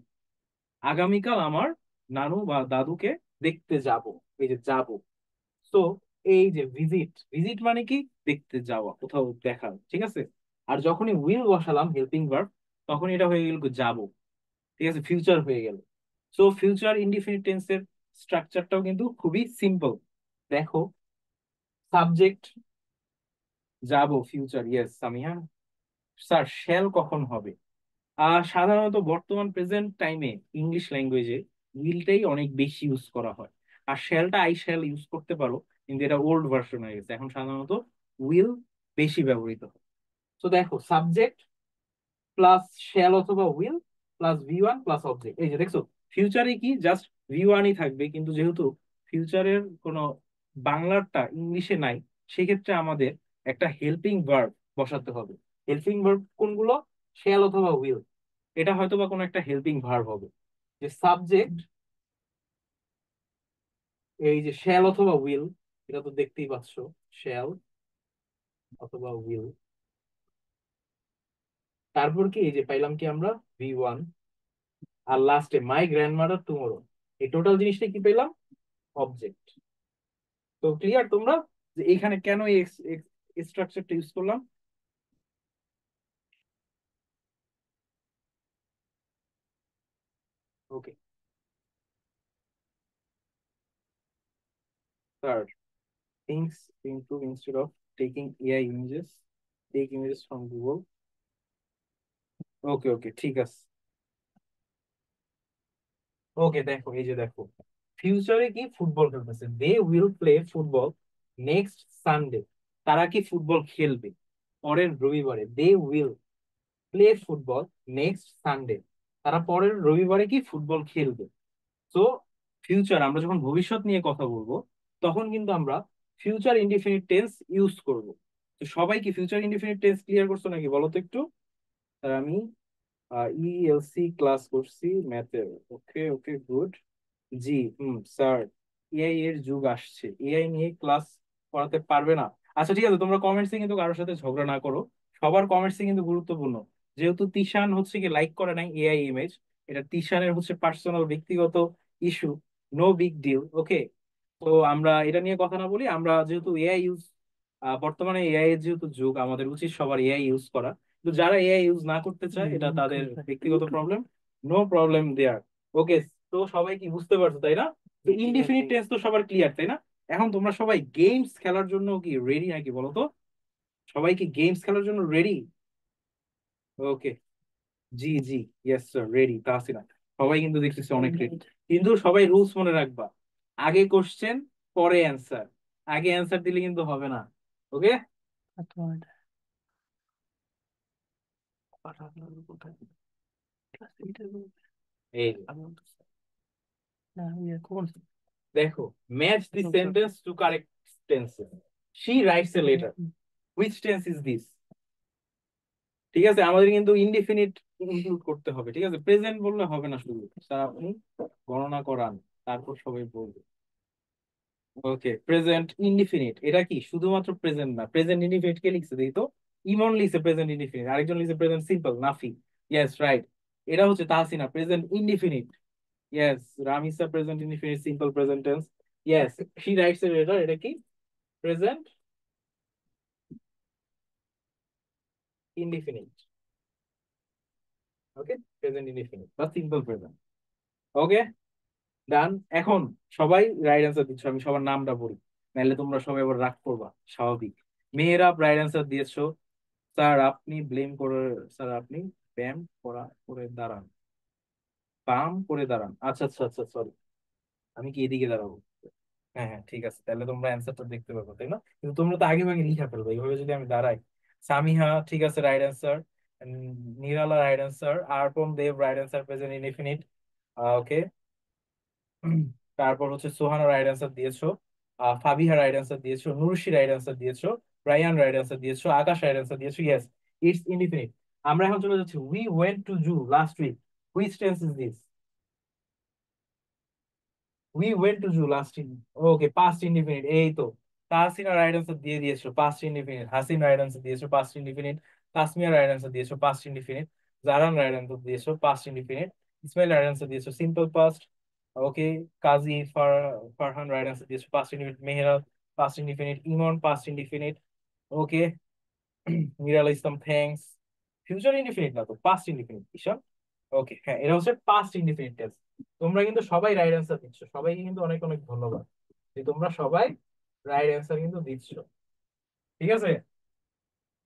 আগামীকাল আমার নানু বা দাদুকে দেখতে যাব। এই যে যাব, তো এই যে ভিজিট, ভিজিট মানে কি দেখতে যাওয়া, কোথাও দেখা, ঠিক আছে। আর যখনই উইল বসালাম হেল্পিং ভার্ব, তখন এটা হয়ে গেল যাবো, ঠিক আছে, ফিউচার হয়ে গেল। সো ফিউচার ইনডিফিনিট টেন্সের স্ট্রাকচারটাও কিন্তু খুবই সিম্পল। দেখো, সাবজেক্ট যাবো, future, yes Samiha sir, shall কখন হবে? সাধারণত বর্তমান প্রেজেন্ট টাইমে ইংলিশ ল্যাঙ্গুয়েজে উইলটাই অনেক বেশি ইউজ করা হয়। আর শ্যালটা আই শ্যাল ইউজ করতে পারো, কিন্তু এটা ওল্ড ভার্সন হয়ে গেছে, এখন সাধারণত উইল বেশি ব্যবহৃত হয়। তো দেখো, সাবজেক্ট প্লাস শ্যাল অথবা will plus V one plus object, এই যে দেখছো, ফিউচারে কি জাস্ট ভি ওয়ানই থাকবে, কিন্তু যেহেতু ফিউচারের কোনো বাংলাটা ইংলিশে নাই, সেক্ষেত্রে আমাদের একটা হেল্পিং ভার্ব বসাতে হবে। হেল্পিং ভার্ব কোনগুলো? শ্যাল অথবা উইল। এটা হয়তো বা কোনো একটা হেল্পিং ভার্ব হবে। যে সাবজেক্ট, এই যে শ্যাল অথবা উইল, এটা তো দেখতেই পাচ্ছ, শ্যাল অথবা উইল। তারপর কি, এই যে পাইলাম কি আমরা, ভি ওয়ান, আর লাস্টে মাই গ্র্যান্ডমাদার টুমোরো। এই টোটাল জিনিসটা কি পেলাম? অবজেক্ট। তো ক্লিয়ার তোমরা যে এখানে কেন এই স্ট্রাকচারটা ইউজ করলাম? Okay sir, things improve instead of taking AI images, take images from Google. Okay okay, ঠিক আছে। ওকে দেখো, এই যে দেখো, ফিউচারে কি ফুটবল খেলতেছে, they will play football next Sunday. তারা কি ফুটবল খেলবে পরের রবিবারে? They will play football next Sunday. তারা পরের রবিবারে কি ফুটবল খেলবে। তো ফিউচার, আমরা যখন ভবিষ্যৎ নিয়ে কথা বলবো, তখন কিন্তু আমরা ফিউচার ইনডিফিনিট টেন্স ইউজ করব। তো সবাই কি ফিউচার ইনডিফিনিট টেন্স ক্লিয়ার করছো নাকি বলো তো একটু? আর আমি ইএলসি ক্লাস করছি ম্যাথের। ওকে ওকে গুড। জি, স্যার, এআই এর যুগ আসছে, এআই নিয়ে ক্লাস করাতে পারবে না? আচ্ছা ঠিক আছে, তোমরা কমেন্টসে কিন্তু কারোর সাথে ঝগড়া না করো, সবার কমেন্টসে কিন্তু গুরুত্বপূর্ণ। যেহেতু তিশান হচ্ছে কি লাইক করে নাই এআই ইমেজ, এটা তিশানের হচ্ছে পার্সোনাল ব্যক্তিগত ইস্যু, নো বিগ ডিল, ওকে। তো আমরা এটা নিয়ে কথা না বলি, আমরা যেহেতু এআই ইউজ, বর্তমানে এআই এর যেহেতু যুগ, আমাদের উচিত সবার এআই ইউজ করা। তো যারা এআই ইউজ না করতে চায়, এটা তাদের ব্যক্তিগত প্রবলেম, নো প্রবলেম দেয়ার। ওকে, তো সবাই কি বুঝতে পারছো তাই না? তো ইনডিফিনিট টেন্স তো সবার ক্লিয়ার তাই না? এখন তোমরা সবাই গেমস খেলার জন্য কি রেডি নাকি বলো তো? সবাই কি গেমস খেলার জন্য রেডি? ওকে, জি জি, ইয়েস স্যার, রেডি। তাহসিনা, সবাই কিন্তু দেখতেছি অনেক রেডি। কিন্তু সবাই রুলস মনে রাখবা, আগে কোশ্চেন পরে অ্যান্সার, আগে অ্যান্সার দিলে কিন্তু হবে না। ওকে, এই যে, দেখো, match the sentence to correct tenses, she writes a letter, which tense is this? ঠিক আছে, আমাদের কিন্তু ইনডিফিনিট ইনক্লুড করতে হবে, ঠিক আছে, প্রেজেন্ট বললে হবে না শুধু। স্যার আপনি গণনা করান, তারপর সবাই বলবে। ওকে, প্রেজেন্ট ইনডিফিনিট, এটা কি শুধুমাত্র প্রেজেন্ট না, প্রেজেন্ট ইনডিফিনিট কে লিখছে দেখি তো? ইমন লিখছে প্রেজেন্ট ইনডিফিনিট, আরেকজন লিখছে present simple, Nafi. Yes right, এটা হচ্ছে Tahsina present indefinite. Yes, Ramisa present indefinite simple present tense. Yes, she writes a letter, এটা কি present indefinite. Okay, present indefinite বা সিম্পল প্রেজেন্ট। ওকে, ডান। এখন সবাই রাইট অ্যান্সার দিচ্ছ, আমি সবার নামটা বলি, নাহলে তোমরা সবাই আবার রাগ করবা, স্বাভাবিক। মেয়েরা রাইট অ্যান্সার দিয়েছো। স্যার আপনি ব্লেম করে, স্যার আপনি ব্যায়াম করা করে দাঁড়ান, বাম করে দাঁড়ান, আচ্ছা আচ্ছা আচ্ছা, সরি, আমি কি এদিকে দাঁড়াবো? হ্যাঁ হ্যাঁ ঠিক আছে, তাহলে তোমরা অ্যান্সারটা দেখতে পাবো তাই না? কিন্তু তোমরা তো আগে ভাগে লিখা ফেলবে এইভাবে যদি আমি দাঁড়াই। সামিহা ঠিক আছে, রাইট অ্যান্সার। নিরালা রাইট অ্যান্সার, আরপম দেব রাইট অ্যান্সার, প্রেজেন্ট ইনডিফিনিট। ওকে, তারপর হচ্ছে সোহানা রাইট অ্যান্সার দিয়েছো, ফাবিহা রাইট অ্যান্সার দিয়েছো, নুরুশি রাইট অ্যান্সার দিয়েছো, রায়ান রাইট অ্যান্সার দিয়েছো, আকাশ রাইট অ্যান্সার দিয়েছো। Yes, it's indefinite. আমরা এখন চলে যাচ্ছি, we went to zoo last week, which tense is this? We went to zoo last in, okay, past indefinite, এই তো। তাহসিনা রাইট অ্যান্সার দিয়ে দিয়েছো, past indefinite. Hasin right answer দিয়েছো, past indefinite. Tasmia right answer দিয়েছো, past indefinite. Zaran right answer দিয়েছো, past indefinite. Ismail right answer দিয়েছো, simple past. Okay, Kazi Farhan right answer দিয়েছো, past indefinite. Meheral past indefinite. Emon past indefinite. Okay, Miral Islam thanks. Future indefinite না তো, পাস্ট ইনডিফিনিট ঈশান। ওকে, হ্যাঁ, এটা হচ্ছে পাস্ট ইনডিফিনিট টেন্স। তোমরা কিন্তু সবাই রাইট অ্যান্সার দিচ্ছ, সবাইকে কিন্তু অনেক অনেক ধন্যবাদ যে তোমরা সবাই রাইট অ্যান্সার কিন্তু দিচ্ছ। ঠিক আছে,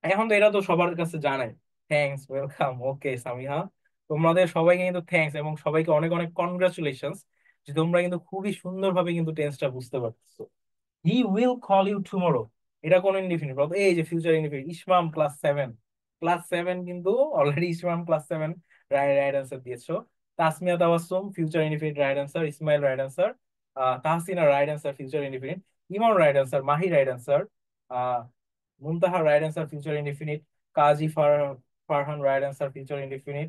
এখন তো এটা তো সবার কাছে জানাই। Thanks, welcome. ওকে সামিহা, তোমাদের সবাইকে কিন্তু থ্যাঙ্কস এবং সবাইকে অনেক অনেক কনগ্রাচুলেশনস যে তোমরা কিন্তু খুবই সুন্দরভাবে কিন্তু টেন্সটা বুঝতে পারছো। He will call you tomorrow, এটা কোন ইনডিফিনিট বলতো? এই যে future indefinite, Ismam class 7। Class 7 কিন্তু already Ismam class 7 right right answer দিয়েছো। Tasmia Tabassum future indefinite right answer, Ismail right answer, Tahsina right answer future indefinite, Emon right answer, Mahi right answer, Muntaha right answer future indefinite, Kazi Farhan right answer future indefinite,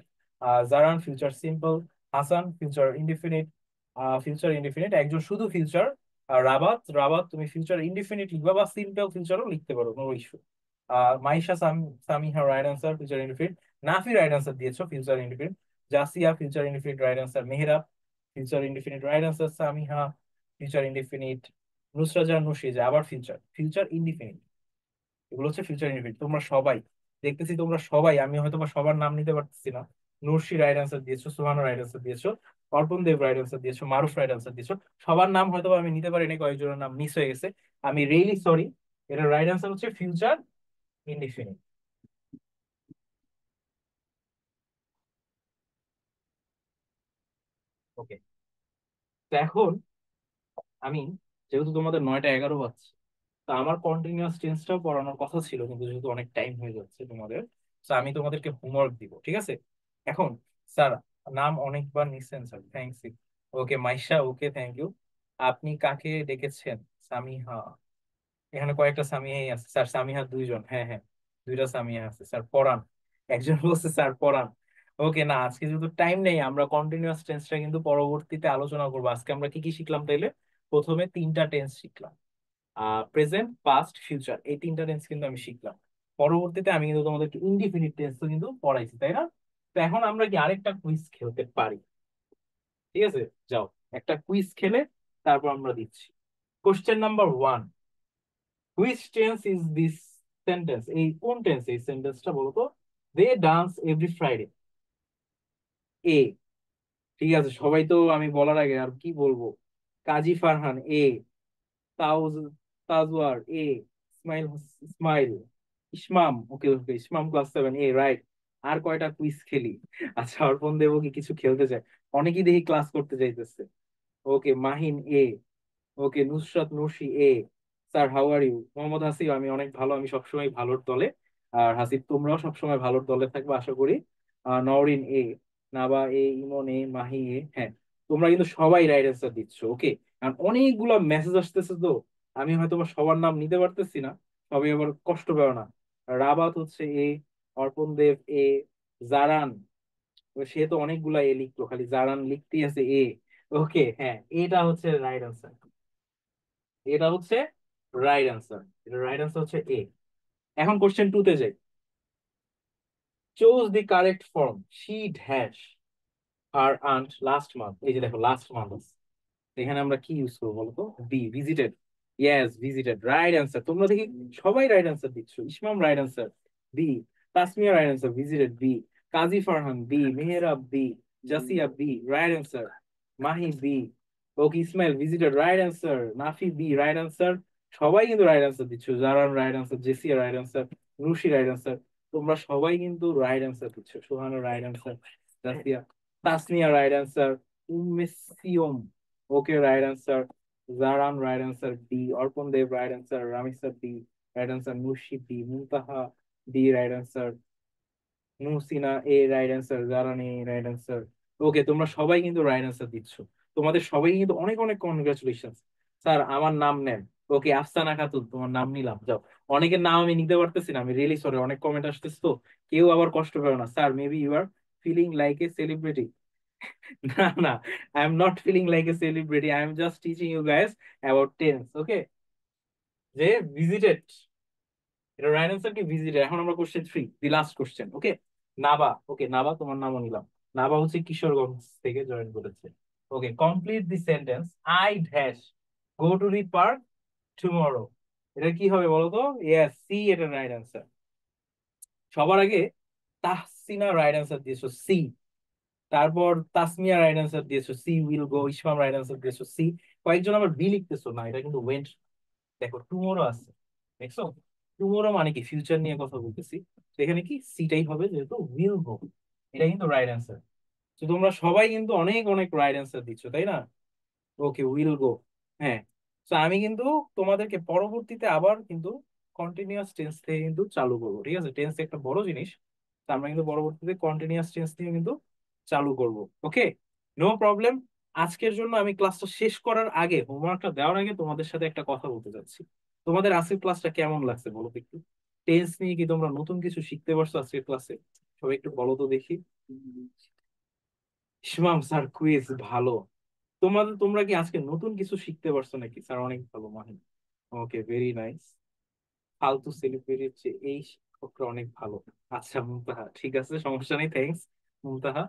Zaran future simple, Hasan future indefinite, future indefinite একজন শুধু ফিউচার, আর রাবাত, রাবাত তুমি ফিউচার ইনডিফিনিট লিখবা বা সিম্পল ফিউচারও লিখতে পারো, no issue. Maisha Samiha right answer future indefinite, Nafi right answer দিয়েছো future indefinite, Jasia future indefinite right answer, Mehrab future indefinite right answer, Samiha future indefinite, Nusrat Nushija আবার ফিউচার ফিউচার ইনডিফিনিট। এগুলো হচ্ছে ফিউচার ইনডিফিনিট। তোমরা সবাই দেখতেছি, তোমরা সবাই, আমি হয়তো বা সবার নাম নিতে পারতেছি না। নুরশি রাইট আনসার দিয়েছো, সুহানা রাইট আনসার দিয়েছো, অর্পণ দেব রাইট আনসার দিয়েছো, মারুফ রাইট আনসার দিয়েছো। সবার নাম হয়তো বা আমি নিতে পারিনি, কয়েকজনের নাম মিস হয়ে গেছে। আমি রিয়েলি সরি। এটা রাইট আনসার হচ্ছে ফিউচার ইনডিফিনিট। ওকে, তো এখন আমি, যেহেতু তোমাদের 9টা 11 বাজছে, তা আমার কন্টিনিউয়াস টেন্সটাও পড়ানোর কথা ছিল, কিন্তু যেহেতু অনেক টাইম হয়ে যাচ্ছে তোমাদের, তো আমি তোমাদেরকে হোমওয়ার্ক দিব, ঠিক আছে? এখন স্যার, নাম অনেকবার নিচ্ছেন sir, thanks. Okay Maisha, okay thank you. আপনি কাকে ডেকেছেন? সামিহা, এখানে কয়েকটা সামিয়াই আছে স্যার, সামিহা দুইজন, হ্যাঁ হ্যাঁ, দুইটা সামিয়া আছে স্যার। পড়ান, একজন বলছে স্যার পড়ান। ওকে, না আজকে যেহেতু টাইম নেই, আমরা কন্টিনিউয়াস টেন্সটা কিন্তু পরবর্তীতে আলোচনা করবো। আজকে আমরা কি কি শিখলাম তাইলে? প্রথমে 3টা টেন্স শিখলাম, প্রেজেন্ট, পাস্ট, ফিউচার, এই 3টা টেন্স কিন্তু আমি শিখলাম। পরবর্তীতে আমি কিন্তু তোমাদেরকে ইনডিফিনিট টেন্স তো কিন্তু পড়াইছি, তাই না? তো এখন আমরা কি আরেকটা কুইজ খেলতে পারি? ঠিক আছে, যাও একটা কুইজ খেলে তারপর আমরা দিচ্ছি। Question number 1, which tense is this sentence? এই কোন টেন্স এই সেন্টেন্সটা বলো তো? দে ডান্স এভরি ফ্রাইডে। এ, ঠিক আছে, সবাই তো আমি বলার আগে আর কি বলবো। কাজী ফারহান এ, তাউজ তাজওয়ার এ, ইসমাইল ইসমাইল, ইসমাম, ওকে ওকে, ইসমাম ক্লাস 7 এ, রাইট। আর কয়টা কুইজ খেলি? আচ্ছা, অর্পণ দেবও কি কিছু খেলতে চায়? অনেকেই দেখি ক্লাস করতে চাইতেছে। Okay, Mahin A, okay, Nusrat Nurshi A. Sir how are you? Mohammad Hasib, আমি অনেক ভালো, আমি সবসময় ভালোর দলে। আর হাসিব, তোমরাও সবসময় ভালোর দলে থাকবে আশা করি। নওরিন এ, নাবা এ, ইমন এ, মাহি এ, হ্যাঁ। তোমরা কিন্তু সবাই রাইট অ্যান্সার দিচ্ছ, ওকে। কারণ অনেকগুলা মেসেজ আসতেছে তো, আমি হয়তো বা সবার নাম নিতে পারতেছি না। সবাই আবার কষ্ট পেও না। রাবাত হচ্ছে এ, অর্পণ দেব এ, জারান, সে তো অনেকগুলা এ লিখলো, খালি জারান লিখতেই আছে এ। ওকে, হ্যাঁ, এটা হচ্ছে রাইট আনসার। এটা হচ্ছে রাইট আনসার। এটা রাইট আনসার হচ্ছে এ। এখন কোশ্চেন 2 তে যাই। Choose the correct form, she dash her aunt last month. এই যে দেখো লাস্ট মান্থ, এখানে আমরা কি ইউজ করবো বলতো? B, visited. Yes, visited, right answer. তোমরা দেখি সবাই রাইট অ্যান্সার দিচ্ছ। Ismam right answer B, Tasmia right answer visited B, Kazi Farhan B, Mehrab B, Jasia B, right answer, Mahi B, okay, Ismail visited, right answer, Nafi B, right answer. সবাই কিন্তু রাইট অ্যান্সার দিচ্ছ। Zaran right answer, Jesia right answer, Rushi right answer. তোমরা সবাই কিন্তু রাইট অ্যান্সার দিচ্ছ। Sohano right answer, Jasia, Tasmia right answer, Ummesiyam, okay right answer, Zaran right answer D, Arpan Deb right answer, Ramisa D right answer, Murshid D, Muntaha D right answer, Nusina A right answer, Zaran A right answer. Okay, তোমরা সবাই কিন্তু রাইট অ্যান্সার দিচ্ছ। তোমাদের সবাই কিন্তু অনেক অনেক কনগ্রাচুলেশন। স্যার আমার নাম নেন। ওকে, আফসানা খাতুন, তোমার নাম নিলাম, যাও। অনেকের নাম আমি নিতে পারতেছি না, আমি রিয়েলি সরি, অনেক কমেন্ট আসতেছে তো। কেউ আবার কষ্ট করো না sir, maybe you are feeling like a celebrity. না না, I am not feeling like a celebrity, I am just teaching you guys about tense, okay. যে ভিজিটেড, এটা রাইট অ্যান্সার কি ভিজিটেড। এখন আমরা question 3, the last question, okay. Naba, okay Naba, তোমার নামও নিলাম। নাবা হচ্ছে কিশোরগঞ্জ থেকে জয়েন করেছে। Okay, complete the sentence, I dash go to the park tomorrow. এটা কি হবে বলো তো? ইয়েস, সি, এটা রাইট অ্যান্সার। সবার আগে তাহসিনা রাইট অ্যান্সার দিয়েছো সি। তারপর তাসমিয়া রাইট অ্যান্সার দিয়েছো C, will go. Ismam right answer দিয়েছো সি। কয়েকজন আবার বি লিখতেছো না, এটা কিন্তু ওয়েন্ট। দেখো টুমোরো আছে, দেখছো? টুমোরো মানে কি ফিউচার নিয়ে কথা বলতেছি, তো এখানে কি সিটাই হবে, যেহেতু উইল গো। এটা কিন্তু রাইট অ্যান্সার। তো তোমরা সবাই কিন্তু অনেক অনেক রাইট অ্যান্সার দিচ্ছ, তাই না? ওকে, উইল গো। হ্যাঁ। তো আমি কিন্তু তোমাদেরকে পরবর্তীতে আবার কিন্তু কন্টিনিউয়াস টেন্স থেকে কিন্তু চালু করবো, ঠিক আছে? টেন্স একটা বড় জিনিস, তো আমরা কিন্তু পরবর্তীতে কন্টিনিউয়াস টেন্স থেকে কিন্তু চালু করব। ওকে, নো প্রবলেম। আজকের জন্য আমি ক্লাসটা শেষ করার আগে, হোমওয়ার্কটা দেওয়ার আগে তোমাদের সাথে একটা কথা বলতে চাচ্ছি। তোমাদের আজকের ক্লাসটা কেমন লাগছে বলো তো একটু? টেন্স নিয়ে কি তোমরা নতুন কিছু শিখতে পারছো আজকের ক্লাসে? সবাই একটু বলো তো দেখি। ইসমাম স্যার কুইজ ভালো। তোমরা কি আজকে নতুন কিছু শিখতে পারছো নাকি? স্যার অনেক ভালো মানে। ওকে, ভেরি নাইস। ফালতু সেলিব্রিটির চেয়ে এই শিক্ষকরা অনেক ভালো। আচ্ছা মুমতাহা, ঠিক আছে, সমস্যা নেই, থ্যাঙ্কস মুমতাহা।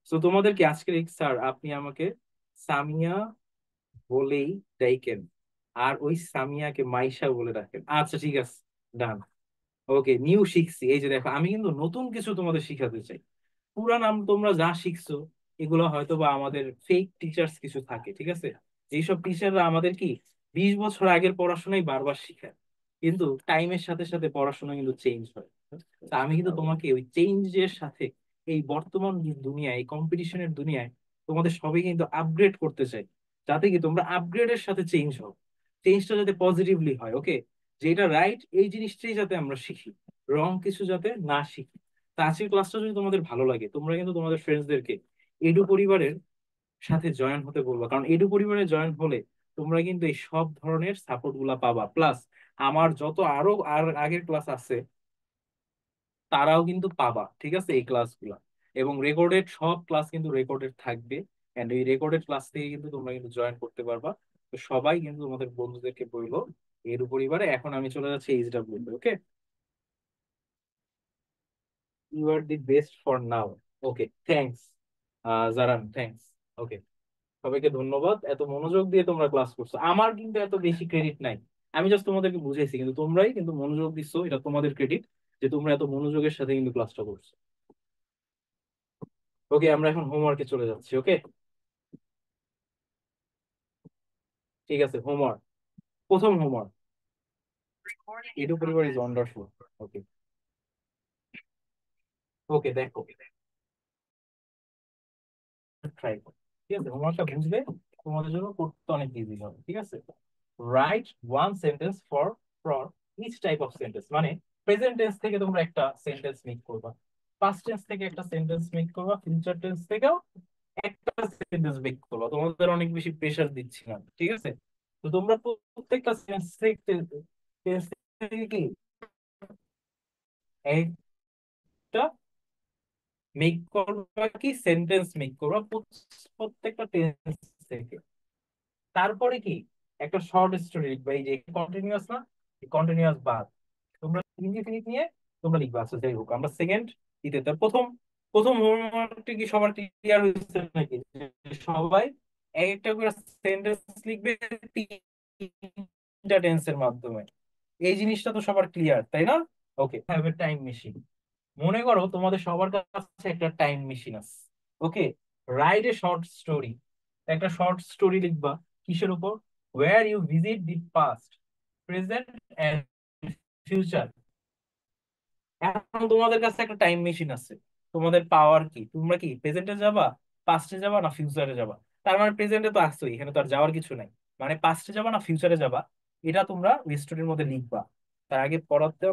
তো তোমাদের কি আজকে স্যার আপনি আমাকে সামিয়া বলেই ডাইকেন, আর ওই সামিয়াকে মাইশা বলে রাখেন। আচ্ছা ঠিক আছে, ডান। ওকে, নিউ শিখছি। এই যে দেখো, আমি কিন্তু নতুন কিছু তোমাদের শিখাতে চাই। পুরা নাম তোমরা যা শিখছো এগুলো হয়তো বা আমাদের ফেক টিচার্স কিছু থাকে, ঠিক আছে? এইসব টিচাররা আমাদের কি 20 বছর আগের পড়াশোনাই বারবার শিখায়, কিন্তু টাইমের সাথে সাথে পড়াশোনা কিন্তু চেঞ্জ হয়। তা আমি কিন্তু তোমাকে ওই চেঞ্জের সাথে এই বর্তমান দুনিয়ায়, এই কম্পিটিশনের দুনিয়ায় তোমাদের সবাই কিন্তু আপগ্রেড করতে চাই, যাতে কি তোমরা আপগ্রেডের সাথে চেঞ্জ হও। চেঞ্জটা যাতে পজিটিভলি হয়, ওকে? যেটা রাইট এই জিনিসটাই যাতে আমরা শিখি, রং কিছু যাতে না শিখি। তা আজকের ক্লাসটা যদি তোমাদের ভালো লাগে, তোমরা কিন্তু তোমাদের ফ্রেন্ডসদেরকে এডু পরিবারের সাথে জয়েন হতে বলবা, কারণ এডু পরিবারে জয়েন হলে তোমরা কিন্তু এই সব ধরনের সাপোর্ট গুলা পাবা। প্লাস আমার যত আরো আর আগের ক্লাস আছে তারাও কিন্তু পাবা, ঠিক আছে, এই ক্লাসগুলা। এবং রেকর্ডেড সব ক্লাস কিন্তু রেকর্ডেড থাকবে, এন্ড এই রেকর্ডেড ক্লাস থেকে কিন্তু তোমরা কিন্তু জয়েন করতে পারবা। তো সবাই কিন্তু তোমাদের বন্ধুদেরকে বললো এডু পরিবারে। এখন আমি চলে যাচ্ছি এইচডব্লিউ তে। Okay, you are the best for now. Okay, thanks Zaran, thanks. Okay, সবাইকে ধন্যবাদ, এত মনোযোগ দিয়ে তোমরা ক্লাস করছো। আমার কিন্তু এত বেশি ক্রেডিট নাই, আমি জাস্ট তোমাদেরকে বুঝাইছি, কিন্তু তোমরাই কিন্তু মনোযোগ দিচ্ছ, এটা তোমাদের ক্রেডিট যে তোমরা এত মনোযোগের সাথে কিন্তু ক্লাসটা করছো। ওকে, আমরা এখন হোমওয়ার্কে চলে যাচ্ছি। ওকে, ঠিক আছে, হোমওয়ার্ক। প্রথম হোমওয়ার্ক, এডু পরিবার ইজ ওয়ান্ডারফুল। ওকে, ওকে দেখো, ট্রাই করো। ঠিক আছে, হোমওয়ার্কটা বুঝলে তোমাদের জন্য করতে অনেক ইজি হবে, ঠিক আছে? Write one sentence for each type of sentence, মানে প্রেজেন্ট টেন্স থেকে তোমরা একটা সেন্টেন্স মেক করবা, পাস্ট টেন্স থেকে একটা সেন্টেন্স মেক করবা, ফিউচার টেন্স থেকেও একটা সেন্টেন্স মেক করবা। তোমাদের অনেক বেশি প্রেশার দিচ্ছি না, ঠিক আছে? তো তোমরা প্রত্যেকটা টেন্স থেকে কি একটা মেক করবা, কি সেন্টেন্স মেক করবা প্রত্যেকটা টেন্স থেকে। তারপরে কি একটা শর্ট স্টোরি লিখবা, এই যে কন্টিনিউয়াস না, কন্টিনিউয়াস বাদ তোমরা ইনডিফিনিট নিয়ে তোমরা লিখবা। আচ্ছা যাই হোক, আমরা সেকেন্ড দিতে তার প্রথম প্রথম হোমওয়ার্কটা কি সবার ক্লিয়ার হয়েছে নাকি? যে সবাই এক একটা করে সেন্টেন্স লিখবে তিনটা টেন্সের মাধ্যমে। এই জিনিসটা তো সবার ক্লিয়ার, তাই না? Okay, have a time machine. মনে করো তোমাদের সবার কাছে একটা টাইম মেশিন আছে। Okay, write a short story. একটা শর্ট স্টোরি লিখবা, কিসের উপর? Where you visit the past, present and future. এখন তোমাদের কাছে একটা টাইম মেশিন আছে, তোমাদের পাওয়ার কি? তোমরা কি প্রেজেন্টে যাবা, পাস্টে যাবা, না ফিউচারে যাবা? তার মানে প্রেজেন্টে তো আসছোই, এখানে তো আর যাওয়ার কিছু নাই। মানে পাস্টে যাবা না ফিউচারে যাবা, এটা তোমরা ওই স্টোরির মধ্যে লিখবা। তার আগে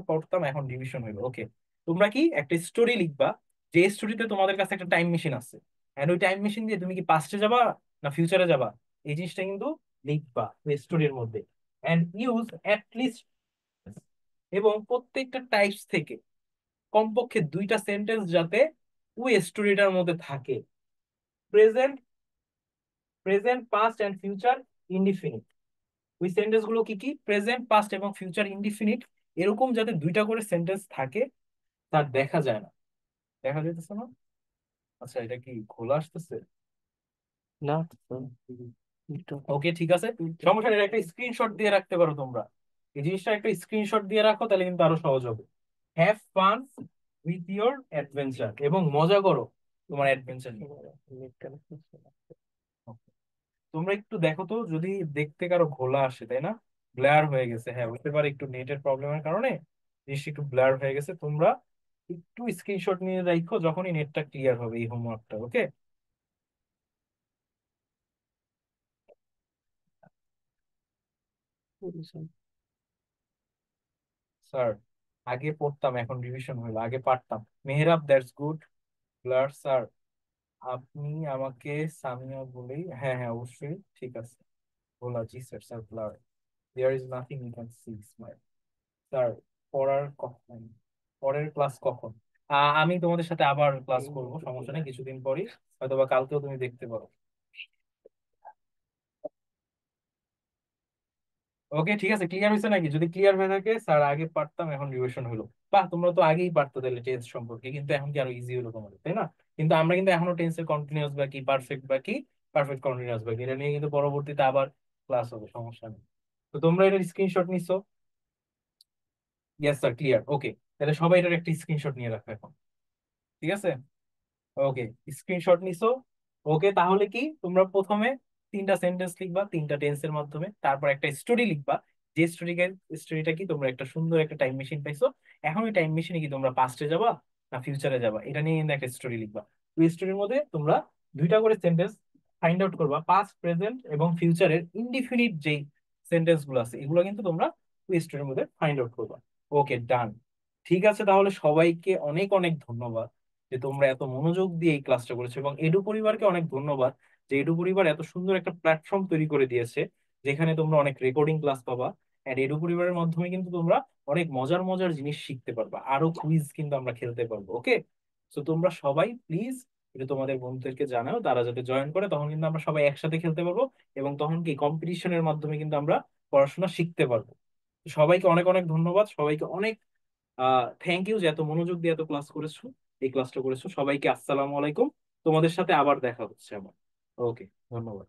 পড়তাম, এখন রিভিশন হইলো। ওকে, তোমরা কি একটা স্টোরি লিখবা, যে স্টোরিতে তোমাদের কাছে একটা টাইম মেশিন আছে, এন্ড ওই টাইম মেশিন দিয়ে তুমি কি পাস্টে যাবা না ফিউচারে যাবা, এই জিনিসটা কিন্তু লিখবা ওই স্টোরির মধ্যে। এন্ড ইউজ অ্যাট লিস্ট, এবং প্রত্যেকটা টাইপস থেকে কমপক্ষে দুইটা সেন্টেন্স যাতে ওই স্টোরিটার মধ্যে থাকে। Present, past and future indefinite. ওই সেন্টেন্স গুলো কি কি? প্রেজেন্ট, পাস্ট এবং ফিউচার ইনডিফিনিট, এরকম যাতে দুইটা করে সেন্টেন্স থাকে। তার দেখা যায় না, দেখা যাইতেছে না? আচ্ছা, এটা কি খোলা আসতেছে? না। ওকে, ঠিক আছে, সমস্যা নেই, একটা স্ক্রিনশট দিয়ে রাখতে পারো তোমরা। এই জিনিসটা একটা স্ক্রিনশট দিয়ে রাখো, তাহলে কিন্তু আরো সহজ হবে। Have fun with your adventure, এবং মজা করো তোমার অ্যাডভেঞ্চার নিয়ে। তোমরা একটু দেখো তো, যদি দেখতে কারো ঘোলা আসে, তাই না? ব্লার হয়ে গেছে, হ্যাঁ হতে পারে একটু নেটের প্রবলেমের কারণে জিনিসটা একটু ব্লার হয়ে গেছে। তোমরা একটু স্ক্রিনশট নিয়ে রাখো যখনই নেটটা ক্লিয়ার হবে এই হোমওয়ার্কটা, ওকে? স্যার, আগে পড়তাম এখন রিভিশন হলো, আগে পারতাম। Mehrab, that's good. Blur sir, আপনি আমাকে সামিয়া বলেই, হ্যাঁ হ্যাঁ অবশ্যই ঠিক আছে। বলা, জি sir. Sir blur, there is nothing you can see smile. Sir, পড়ার কখন, পরের ক্লাস কখন? আমি তোমাদের সাথে আবার ক্লাস করবো, সমস্যা নেই, কিছুদিন পরই, হয়তো বা কালকেও তুমি দেখতে পারো। ওকে ঠিক আছে, ক্লিয়ার হয়েছে নাকি? যদি ক্লিয়ার হয়ে থাকে, স্যার আগে পারতাম এখন রিভিশন হলো। বাহ, তোমরা তো আগেই পারতো তাহলে টেন্স সম্পর্কে, কিন্তু এখন কি আরো ইজি হলো তোমাদের, তাই না? কিন্তু আমরা কিন্তু এখনো টেন্সের কন্টিনিউয়াস বা কি পারফেক্ট বা কি পারফেক্ট কন্টিনিউয়াস বা কি এটা নিয়ে কিন্তু পরবর্তীতে আবার ক্লাস হবে, সমস্যা নেই। তো তোমরা এটার স্ক্রিনশট নিচ্ছো? ইয়েস স্যার, ক্লিয়ার, ওকে। তাহলে সবাই এটার একটা স্ক্রিনশট নিয়ে রাখো এখন, ঠিক আছে? ওকে, স্ক্রিনশট নিছো? ওকে, তাহলে কি তোমরা প্রথমে তিনটা সেন্টেন্স লিখবা তিনটা টেন্সের মাধ্যমে, তারপর একটা স্টোরি লিখবা। যে স্টোরিটা কি, তোমরা একটা সুন্দর একটা টাইম মেশিন পাইছো, এখন ওই টাইম মেশিনে কি তোমরা পাস্টে যাবা না ফিউচারে যাবা, এটা নিয়ে কিন্তু একটা স্টোরি লিখবা। ওই স্টোরির মধ্যে তোমরা দুইটা করে সেন্টেন্স ফাইন্ড আউট করবা, পাস্ট, প্রেজেন্ট এবং ফিউচারের ইনডিফিনিট যেই সেন্টেন্স গুলো আছে এগুলো কিন্তু তোমরা ওই স্টোরির মধ্যে ফাইন্ড আউট করবা। ওকে, ডান। ঠিক আছে, তাহলে সবাইকে অনেক অনেক ধন্যবাদ যে তোমরা এত মনোযোগ দিয়ে এই ক্লাসটা করেছো, এবং এডু পরিবারকে অনেক ধন্যবাদ যে এডু পরিবার এত সুন্দর একটা প্ল্যাটফর্ম তৈরি করে দিয়েছে, যেখানে তোমরা অনেক রেকর্ডিং ক্লাস পাবা। এন্ড এডু পরিবারের মাধ্যমে কিন্তু তোমরা অনেক মজার মজার জিনিস শিখতে পারবা, আরো কুইজ কিন্তু আমরা খেলতে পারবো, ওকে? তো তোমরা সবাই প্লিজ এটা তোমাদের বন্ধুদেরকে জানাও, তারা যাতে জয়েন করে, তখন কিন্তু আমরা সবাই একসাথে খেলতে পারবো, এবং তখন কি কম্পিটিশনের মাধ্যমে কিন্তু আমরা পড়াশোনা শিখতে পারবো। তো সবাইকে অনেক অনেক ধন্যবাদ, সবাইকে অনেক থ্যাংক ইউ যে এত মনোযোগ দিয়ে এত ক্লাস করেছো, এই ক্লাসটা করেছো। সবাইকে আসসালামু আলাইকুম, তোমাদের সাথে আবার দেখা হচ্ছে আমার। ওকে, ধন্যবাদ।